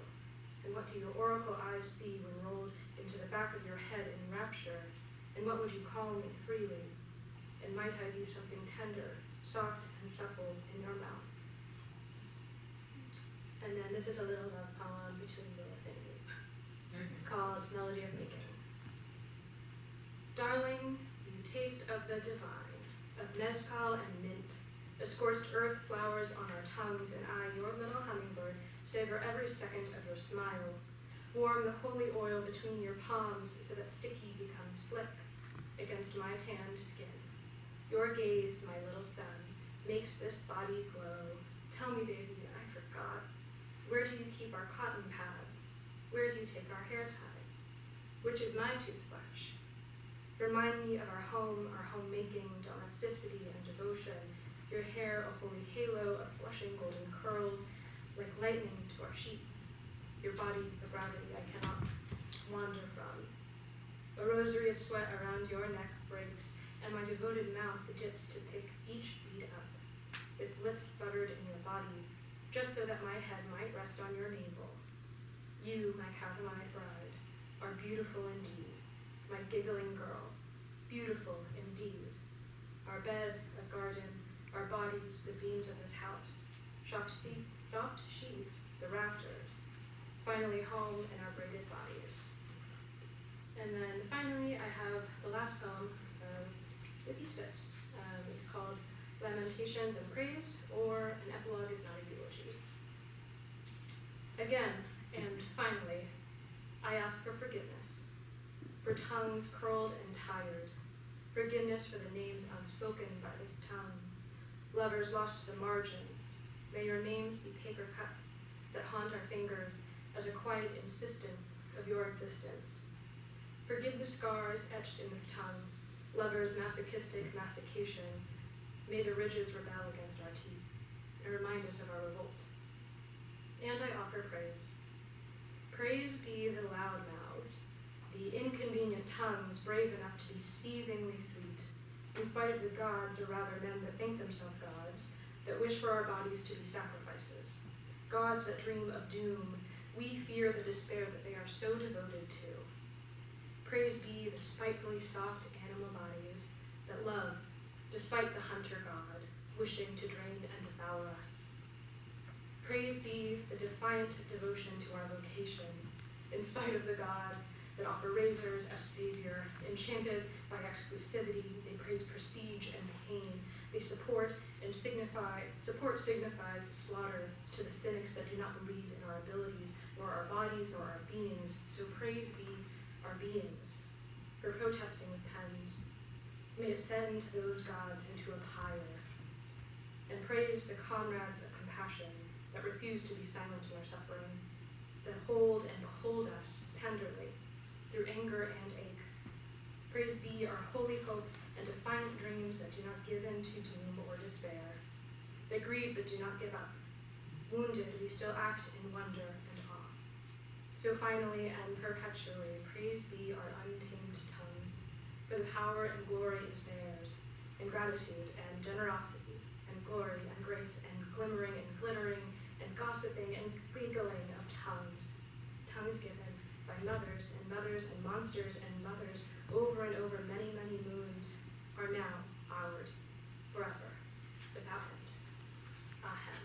And what do your oracle eyes see when rolled into the back of your head in rapture? And what would you call me freely? And might I be something tender, soft and supple in your mouth? And then this is a little love poem between the things called Melody of Making. Darling, you taste of the divine, of mezcal and mint, the scorched earth flowers on our tongues, and I, your little hummingbird, savor every second of your smile. Warm the holy oil between your palms so that sticky becomes slick against my tanned skin. Your gaze, my little sun, makes this body glow. Tell me, baby, I forgot. Where do you keep our cotton pads? Where do you take our hair ties? Which is my toothbrush? Remind me of our homemaking, domesticity, and devotion. Your hair a holy halo of blushing golden curls, like lightning to our sheets. Your body a gravity I cannot wander from. A rosary of sweat around your neck breaks, and my devoted mouth dips to pick each bead up, with lips buttered in your body, just so that my head might rest on your navel. You, my chasmite bride, are beautiful indeed, my giggling girl, beautiful indeed. Our bed, a garden, our bodies, the beams of this house, soft sheets, the rafters, finally home in our braided bodies. And then finally, I have the last poem of the Thesis. It's called Lamentations and Praise, or An Epilogue is Not a Eulogy. Again, and finally, I ask for forgiveness, for tongues curled and tired, forgiveness for the names unspoken by this tongue, lovers lost to the margins. May your names be paper cuts that haunt our fingers as a quiet insistence of your existence. Forgive the scars etched in this tongue, lovers' masochistic mastication. May the ridges rebel against our teeth and remind us of our revolt. And I offer praise. Praise be the loud mouths, the inconvenient tongues brave enough to be seethingly sweet, in spite of the gods, or rather men that think themselves gods, that wish for our bodies to be sacrifices. Gods that dream of doom, we fear the despair that they are so devoted to. Praise be the spitefully soft animal bodies that love, despite the hunter god, wishing to drain and devour us. Praise be the defiant devotion to our vocation, in spite of the gods that offer razors as savior. Enchanted by exclusivity, they praise prestige and pain. They support signifies slaughter to the cynics that do not believe in our abilities, nor our bodies, nor our beings. So praise be our beings for protesting with pens. May it send those gods into a pyre. And praise the comrades of compassion that refuse to be silent in our suffering, that hold and behold us tenderly through anger and ache. Praise be our holy hope and defiant dreams that do not give in to doom or despair. They grieve but do not give up. Wounded, we still act in wonder and awe. So finally and perpetually, praise be our untamed tongues, for the power and glory is theirs, and gratitude and generosity, and glory and grace and glimmering and glittering, and gossiping and giggling of tongues. Tongues given by mothers and mothers and monsters and mothers over and over many, many moons are now ours forever, without end. Ahem.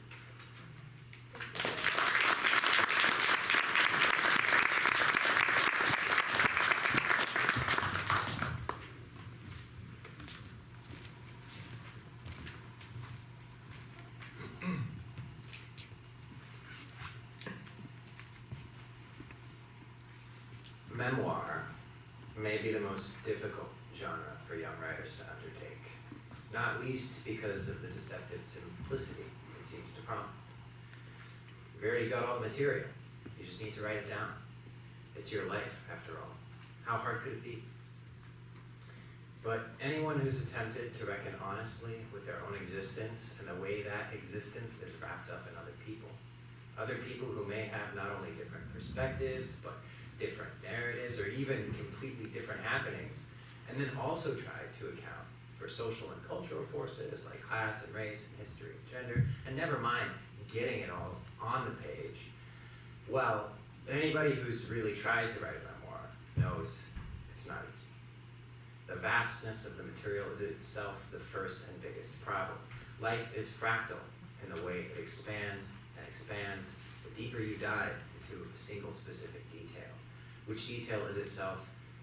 Memoir may be the most difficult genre for young writers to undertake, not least because of the deceptive simplicity it seems to promise. You've already got all the material, you just need to write it down. It's your life, after all. How hard could it be? But anyone who's attempted to reckon honestly with their own existence and the way that existence is wrapped up in other people who may have not only different perspectives, but different narratives, or even completely different happenings, and then also tried to account for social and cultural forces like class and race and history and gender, and never mind getting it all on the page. Well, anybody who's really tried to write a memoir knows it's not easy. The vastness of the material is itself the first and biggest problem. Life is fractal in the way it expands and expands the deeper you dive into a single specific detail, which detail is itself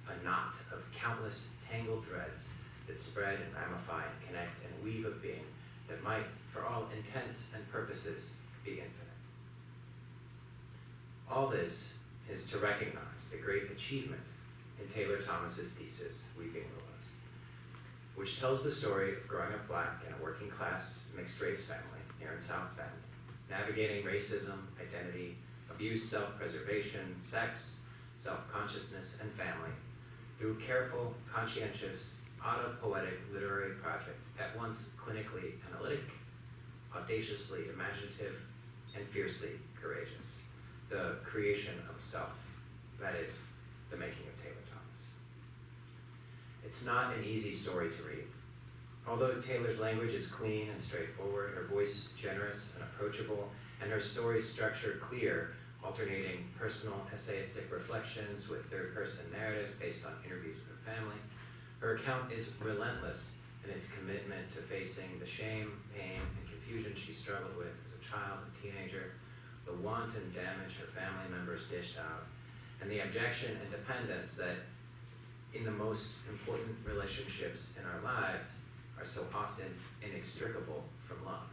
a knot of countless tangled threads that spread and ramify and connect and weave a being that might, for all intents and purposes, be infinite. All this is to recognize the great achievement in Taylor Thomas's thesis, Weeping Willows, which tells the story of growing up Black in a working class mixed race family here in South Bend, navigating racism, identity, abuse, self-preservation, sex, self-consciousness, and family through careful, conscientious, autopoetic literary project at once clinically analytic, audaciously imaginative, and fiercely courageous. The creation of self, that is, the making of Taylor Thomas. It's not an easy story to read. Although Taylor's language is clean and straightforward, her voice generous and approachable, and her story structure clear, alternating personal essayistic reflections with third-person narratives based on interviews with her family, her account is relentless in its commitment to facing the shame, pain, and confusion she struggled with as a child and teenager, the wanton damage her family members dished out, and the abjection and dependence that, in the most important relationships in our lives, are so often inextricable from love.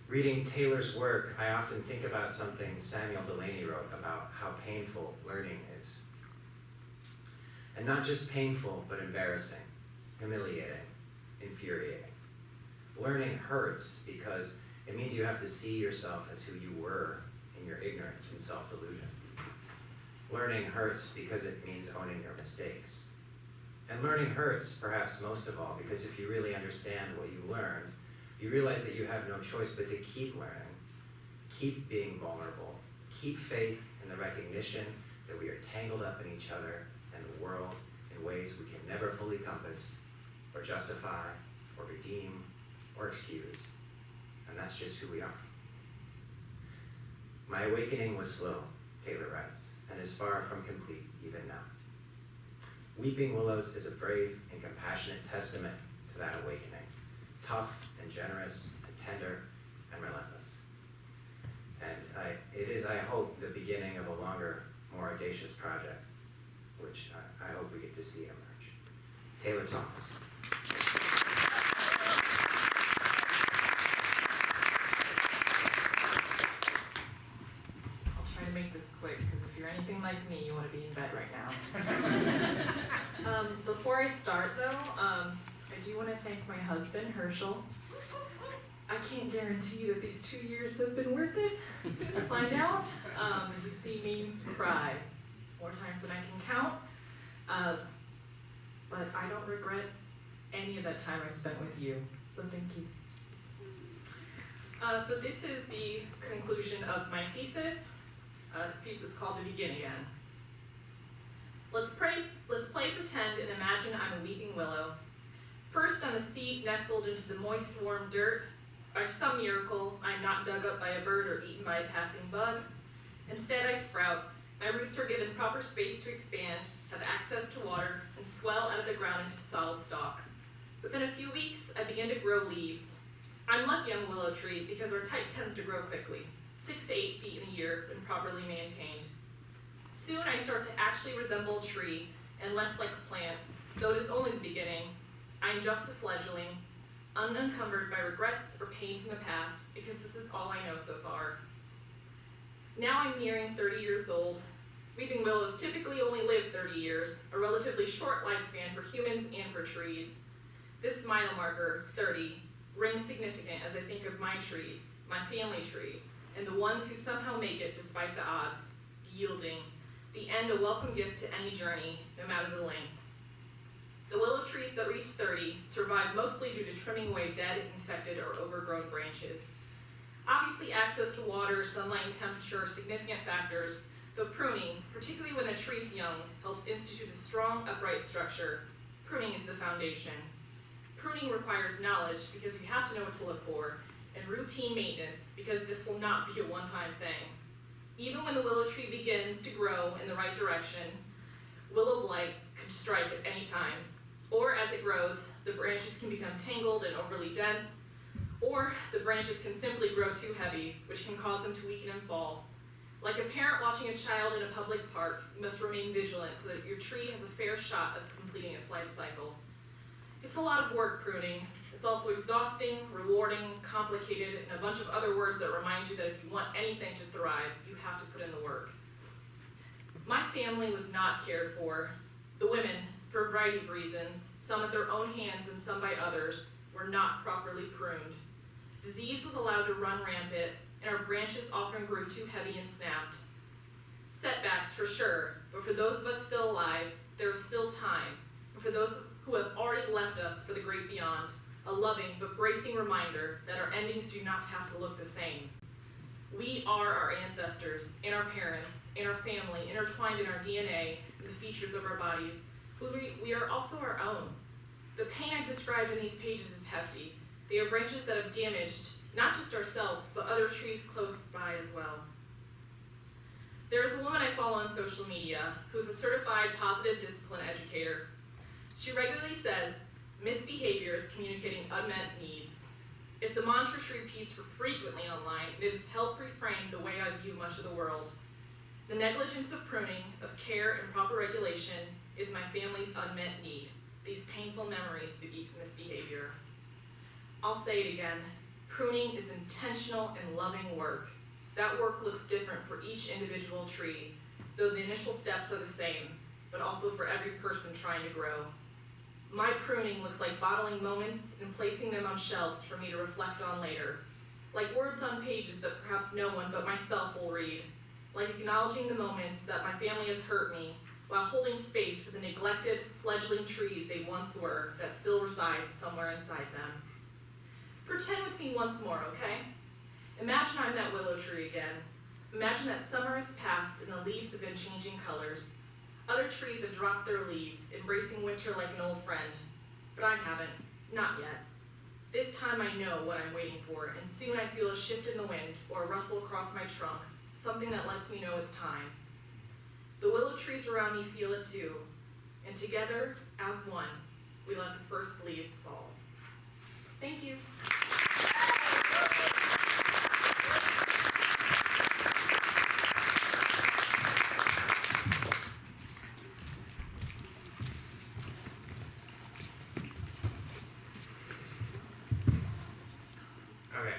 Reading Taylor's work, I often think about something Samuel Delany wrote about how painful learning is. And not just painful, but embarrassing, humiliating, infuriating. Learning hurts because it means you have to see yourself as who you were in your ignorance and self-delusion. Learning hurts because it means owning your mistakes. And learning hurts, perhaps most of all, because if you really understand what you learned, you realize that you have no choice but to keep learning, keep being vulnerable, keep faith in the recognition that we are tangled up in each other and the world in ways we can never fully compass, or justify, or redeem, or excuse. And that's just who we are. My awakening was slow, Taylor writes, and is far from complete even now. Weeping Willows is a brave and compassionate testament to that awakening, tough and generous and tender and relentless. And it is, I hope, the beginning of a longer, more audacious project, which I hope we get to see emerge. Taylor Thomas. I'll try to make this quick, because if you're anything like me, you want to be in bed right now. Before I start, though, I do want to thank my husband, Herschel. I can't guarantee that these 2 years have been worth it. We'll find out. You see me cry more times than I can count. but I don't regret any of that time I spent with you, so thank you. So this is the conclusion of my thesis. This piece is called To Begin Again. Let's play pretend and imagine I'm a weeping willow. First I'm a seed nestled into the moist, warm dirt. By some miracle, I'm not dug up by a bird or eaten by a passing bug. Instead I sprout. My roots are given proper space to expand, have access to water, and swell out of the ground into solid stalk. Within a few weeks, I begin to grow leaves. I'm lucky on a willow tree because our type tends to grow quickly, 6 to 8 feet in a year when properly maintained. Soon I start to actually resemble a tree and less like a plant, though it is only the beginning. I am just a fledgling, unencumbered by regrets or pain from the past, because this is all I know so far. Now I'm nearing 30 years old. Weeping willows typically only live 30 years, a relatively short lifespan for humans and for trees. This mile marker, 30, rings significant as I think of my trees, my family tree, and the ones who somehow make it despite the odds, yielding, the end a welcome gift to any journey, no matter the length. The willow trees that reach 30 survive mostly due to trimming away dead, infected, or overgrown branches. Obviously, access to water, sunlight, and temperature are significant factors, though pruning, particularly when the tree is young, helps institute a strong, upright structure. Pruning is the foundation. Pruning requires knowledge because you have to know what to look for, and routine maintenance because this will not be a one-time thing. Even when the willow tree begins to grow in the right direction, willow blight could strike at any time. Or as it grows, the branches can become tangled and overly dense, or the branches can simply grow too heavy, which can cause them to weaken and fall. Like a parent watching a child in a public park, you must remain vigilant so that your tree has a fair shot of completing its life cycle. It's a lot of work, pruning. It's also exhausting, rewarding, complicated, and a bunch of other words that remind you that if you want anything to thrive, you have to put in the work. My family was not cared for. The women, for a variety of reasons, some at their own hands and some by others, were not properly pruned. Disease was allowed to run rampant, and our branches often grew too heavy and snapped. Setbacks for sure, but for those of us still alive, there is still time. And for those who have already left us for the great beyond, a loving but bracing reminder that our endings do not have to look the same. We are our ancestors, and our parents, and our family, intertwined in our DNA and the features of our bodies. We are also our own. The pain I've described in these pages is hefty. They are branches that have damaged not just ourselves, but other trees close by as well. There is a woman I follow on social media who is a certified positive discipline educator. She regularly says, misbehavior is communicating unmet needs. It's a mantra she repeats frequently online, and it has helped reframe the way I view much of the world. The negligence of pruning, of care and proper regulation, is my family's unmet need, these painful memories that eat from misbehavior. I'll say it again, pruning is intentional and loving work. That work looks different for each individual tree, though the initial steps are the same, but also for every person trying to grow. My pruning looks like bottling moments and placing them on shelves for me to reflect on later, like words on pages that perhaps no one but myself will read, like acknowledging the moments that my family has hurt me, while holding space for the neglected, fledgling trees they once were that still resides somewhere inside them. Pretend with me once more, okay? Imagine I'm that willow tree again. Imagine that summer has passed and the leaves have been changing colors. Other trees have dropped their leaves, embracing winter like an old friend. But I haven't, not yet. This time I know what I'm waiting for, and soon I feel a shift in the wind or a rustle across my trunk, something that lets me know it's time. The willow trees around me feel it too, and together, as one, we let the first leaves fall. Thank you. Okay.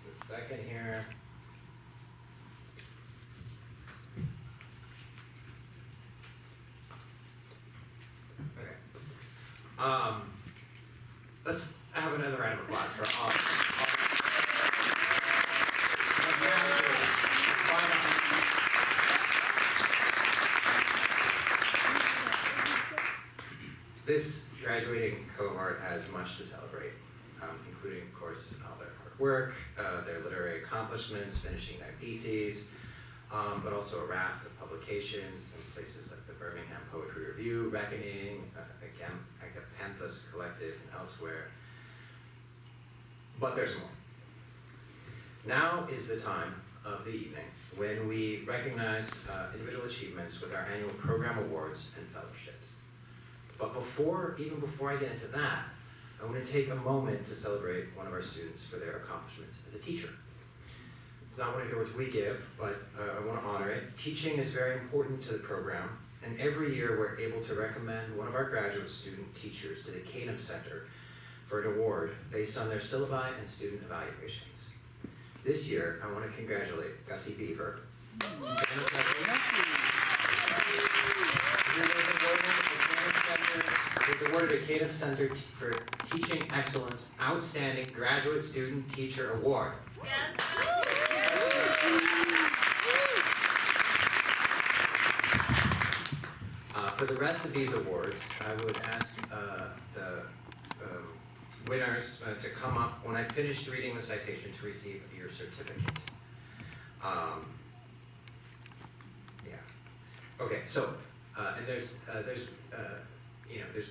Just a second here. Okay. Let's have another round of applause for all This graduating cohort has much to celebrate, including, of course, all their hard work, their literary accomplishments, finishing their theses, but also a raft of publications in places like the Birmingham Poetry Review, Reckoning, Agapanthus Collective, and elsewhere. But there's more. Now is the time of the evening when we recognize individual achievements with our annual program awards and fellowships. But even before I get into that, I want to take a moment to celebrate one of our students for their accomplishments as a teacher. It's not one of the awards we give, but I want to honor it. Teaching is very important to the program, and every year we're able to recommend one of our graduate student teachers to the Fab-Eme Center for an award based on their syllabi and student evaluations. This year, I want to congratulate Gussie Beaver. He was awarded a Fab-Eme Center for Teaching Excellence Outstanding Graduate Student Teacher Award. Yes. For the rest of these awards, I would ask the winners to come up when I finished reading the citation to receive your certificate. Yeah. Okay. So, and there's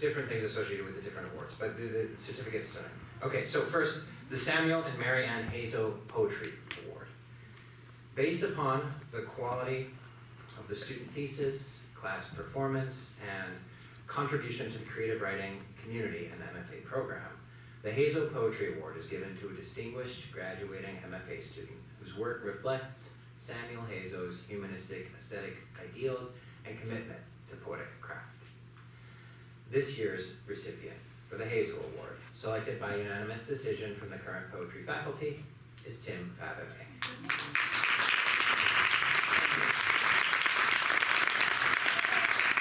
different things associated with the different awards, but the certificate's tonight. Okay. So first, the Samuel and Mary Ann Hazo Poetry Award. Based upon the quality of the student thesis, class performance, and contribution to the creative writing community and the MFA program, the Hazo Poetry Award is given to a distinguished graduating MFA student whose work reflects Samuel Hazo's humanistic aesthetic ideals and commitment to poetic craft. This year's recipient for the Hazo Award, selected by unanimous decision from the current poetry faculty, is Tim Fab-Eme.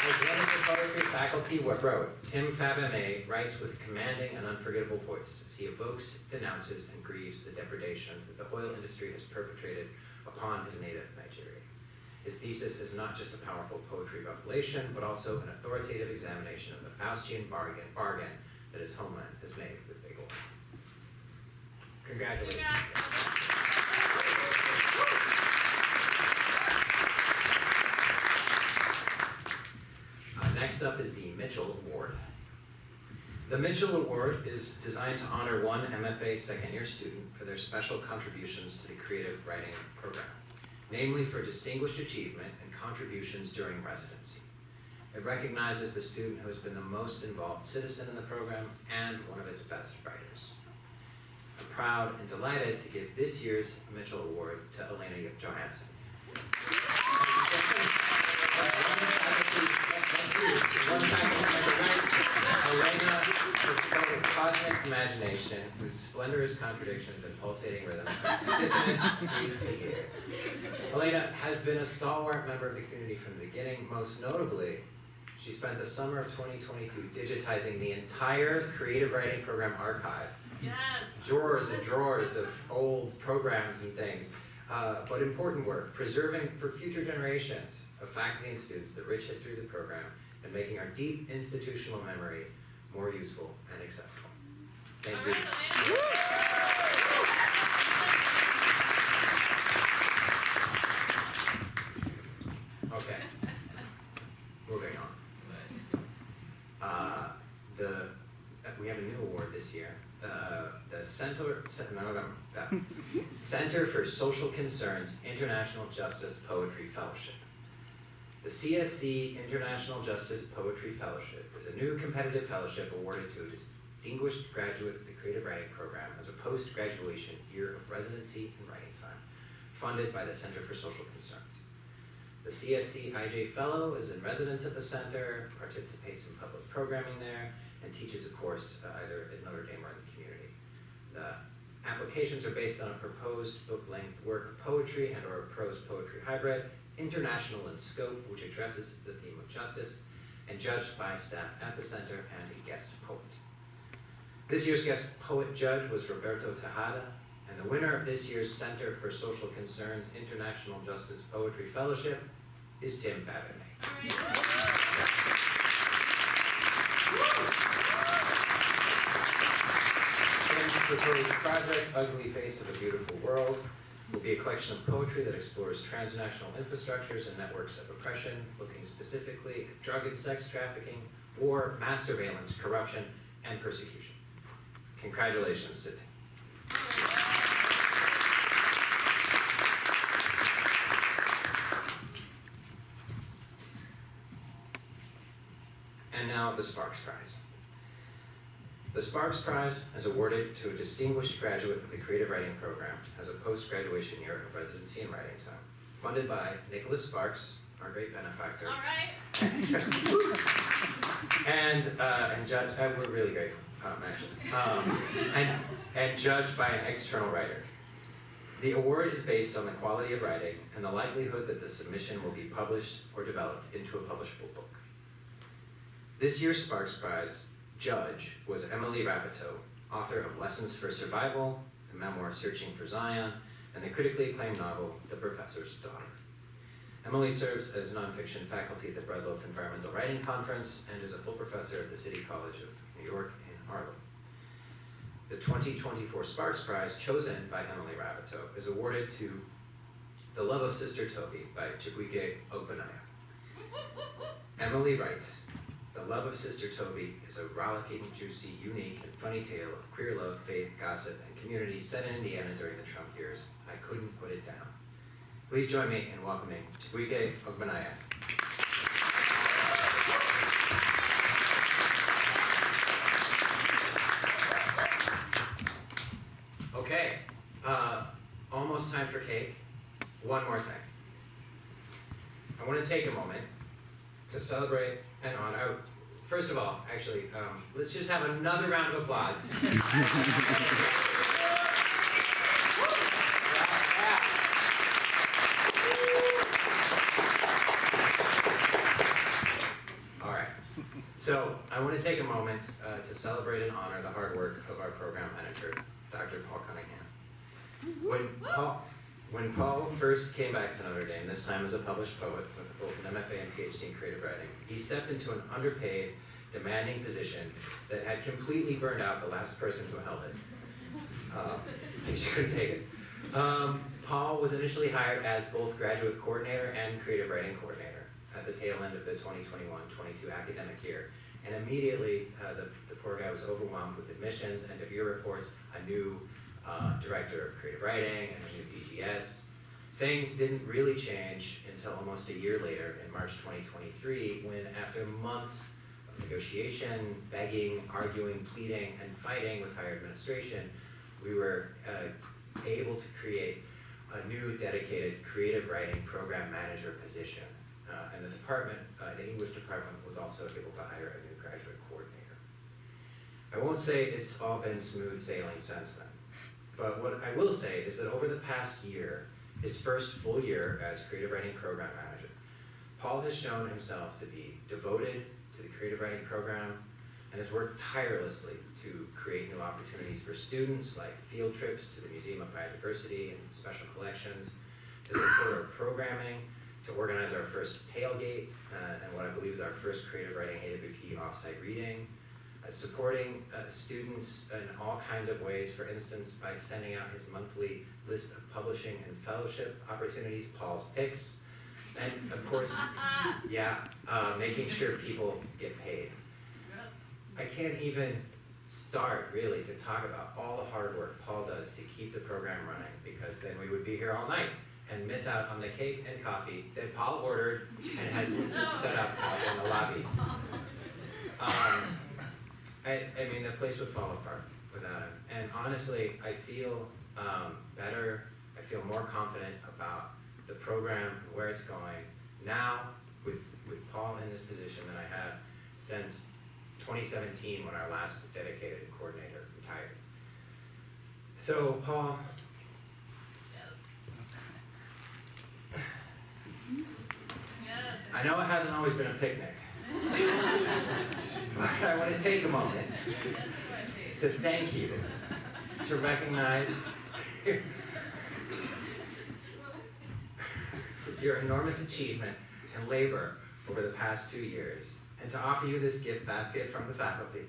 As one of the poetry faculty wrote, Tim Fab-Eme writes with a commanding and unforgettable voice as he evokes, denounces, and grieves the depredations that the oil industry has perpetrated upon his native Nigeria. His thesis is not just a powerful poetry revelation, but also an authoritative examination of the Faustian bargain that his homeland has made with big oil. Congratulations. Next up is the Mitchell Award. The Mitchell Award is designed to honor one MFA second-year student for their special contributions to the creative writing program, namely for distinguished achievement and contributions during residency. It recognizes the student who has been the most involved citizen in the program and one of its best writers. I'm proud and delighted to give this year's Mitchell Award to Alaina Johansson. One faculty member writes, Alaina is full of cosmic imagination, whose splendorous contradictions and pulsating rhythm are dissonance sweet to hear. Alaina has been a stalwart member of the community from the beginning. Most notably, she spent the summer of 2022 digitizing the entire creative writing program archive. Yes. Drawers and drawers of old programs and things. But important work, preserving for future generations of faculty and students the rich history of the program and making our deep institutional memory more useful and accessible. Thank you. Okay, moving on. We have a new award this year. The Center for Social Concerns International Justice Poetry Fellowship. The CSC International Justice Poetry Fellowship is a new competitive fellowship awarded to a distinguished graduate of the creative writing program as a post-graduation year of residency and writing time, funded by the Center for Social Concerns. The CSC IJ Fellow is in residence at the center, participates in public programming there, and teaches a course either at Notre Dame or in the community. The applications are based on a proposed book-length work of poetry and or a prose poetry hybrid, international in scope, which addresses the theme of justice, and judged by staff at the center and a guest poet. This year's guest poet judge was Roberto Tejada, and the winner of this year's Center for Social Concerns International Justice Poetry Fellowship is Tim Fab-Eme. Tim's proposed project, Ugly Face of a Beautiful World, will be a collection of poetry that explores transnational infrastructures and networks of oppression, looking specifically at drug and sex trafficking, war, mass surveillance, corruption, and persecution. Congratulations to Tim. And now the Sparks Prize. The Sparks Prize is awarded to a distinguished graduate of the Creative Writing Program as a post-graduation year of residency in writing time, funded by Nicholas Sparks, our great benefactor. All right. And judged, we're really grateful, actually. And judged by an external writer. The award is based on the quality of writing and the likelihood that the submission will be published or developed into a publishable book. This year's Sparks Prize judge was Emily Rapito, author of Lessons for Survival, the memoir Searching for Zion, and the critically acclaimed novel The Professor's Daughter. Emily serves as nonfiction faculty at the Breadloaf Environmental Writing Conference and is a full professor at the City College of New York in Harlem. The 2024 Sparks Prize, chosen by Emily Rapito, is awarded to The Love of Sister Toby by Chibuike Ogbonnaya. Emily writes, "The Love of Sister Toby is a rollicking, juicy, unique, and funny tale of queer love, faith, gossip, and community set in Indiana during the Trump years. I couldn't put it down." Please join me in welcoming Chibuike Ogbonnaya. Okay, almost time for cake. One more thing. I want to take a moment to celebrate and honor. First of all, actually, let's just have another round of applause. All right. So I want to take a moment to celebrate and honor the hard work of our program manager, Dr. Paul Cunningham. When Paul first came back to Notre Dame, this time as a published poet with both an MFA and PhD in creative writing, he stepped into an underpaid, demanding position that had completely burned out the last person who held it. He just couldn't take it. Paul was initially hired as both graduate coordinator and creative writing coordinator at the tail end of the 2021-22 academic year. And immediately, the poor guy was overwhelmed with admissions, end of year reports, a new director of creative writing, and a new DGS. Things didn't really change until almost a year later, in March 2023, when after months of negotiation, begging, arguing, pleading, and fighting with higher administration, we were able to create a new dedicated creative writing program manager position. And the department, the English department, was also able to hire a new graduate coordinator. I won't say it's all been smooth sailing since then, but what I will say is that over the past year, his first full year as creative writing program manager, Paul has shown himself to be devoted to the creative writing program and has worked tirelessly to create new opportunities for students, like field trips to the Museum of Biodiversity and special collections, to support our programming, to organize our first tailgate, and what I believe is our first creative writing AWP offsite reading, supporting students in all kinds of ways, for instance, by sending out his monthly list of publishing and fellowship opportunities, Paul's Picks, and of course, making sure people get paid. I can't even start really to talk about all the hard work Paul does to keep the program running, because then we would be here all night and miss out on the cake and coffee that Paul ordered and has set up out in the lobby. I mean, the place would fall apart without him. And honestly, I feel better, I feel more confident about the program and where it's going now with Paul in this position than I have since 2017, when our last dedicated coordinator retired. So, Paul, I know it hasn't always been a picnic, but I want to take a moment to thank you, to recognize your enormous achievement and labor over the past 2 years, and to offer you this gift basket from the faculty,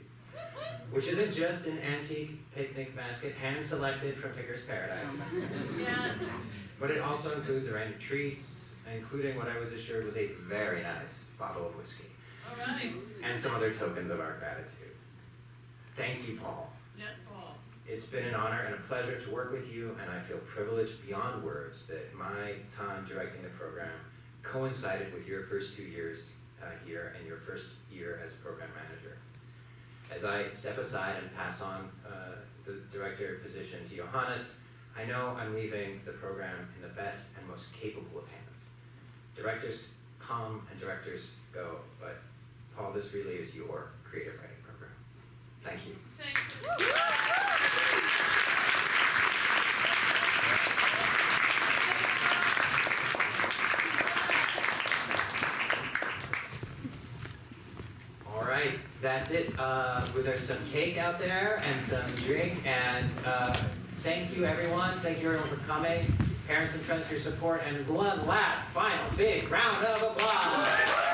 which isn't just an antique picnic basket hand-selected from Picker's Paradise, but it also includes a range of treats, including what I was assured was a very nice bottle of whiskey. And some other tokens of our gratitude. Thank you, Paul. Yes, Paul. It's been an honor and a pleasure to work with you, and I feel privileged beyond words that my time directing the program coincided with your first 2 years here and your first year as program manager. As I step aside and pass on the director position to Johannes, I know I'm leaving the program in the best and most capable of hands. Directors come and directors go, but Paul, this really is your creative writing program. Thank you. Thank you. All right, that's it. There's some cake out there and some drink, and thank you everyone. Thank you everyone for coming. Parents and friends for your support, and one last final big round of applause.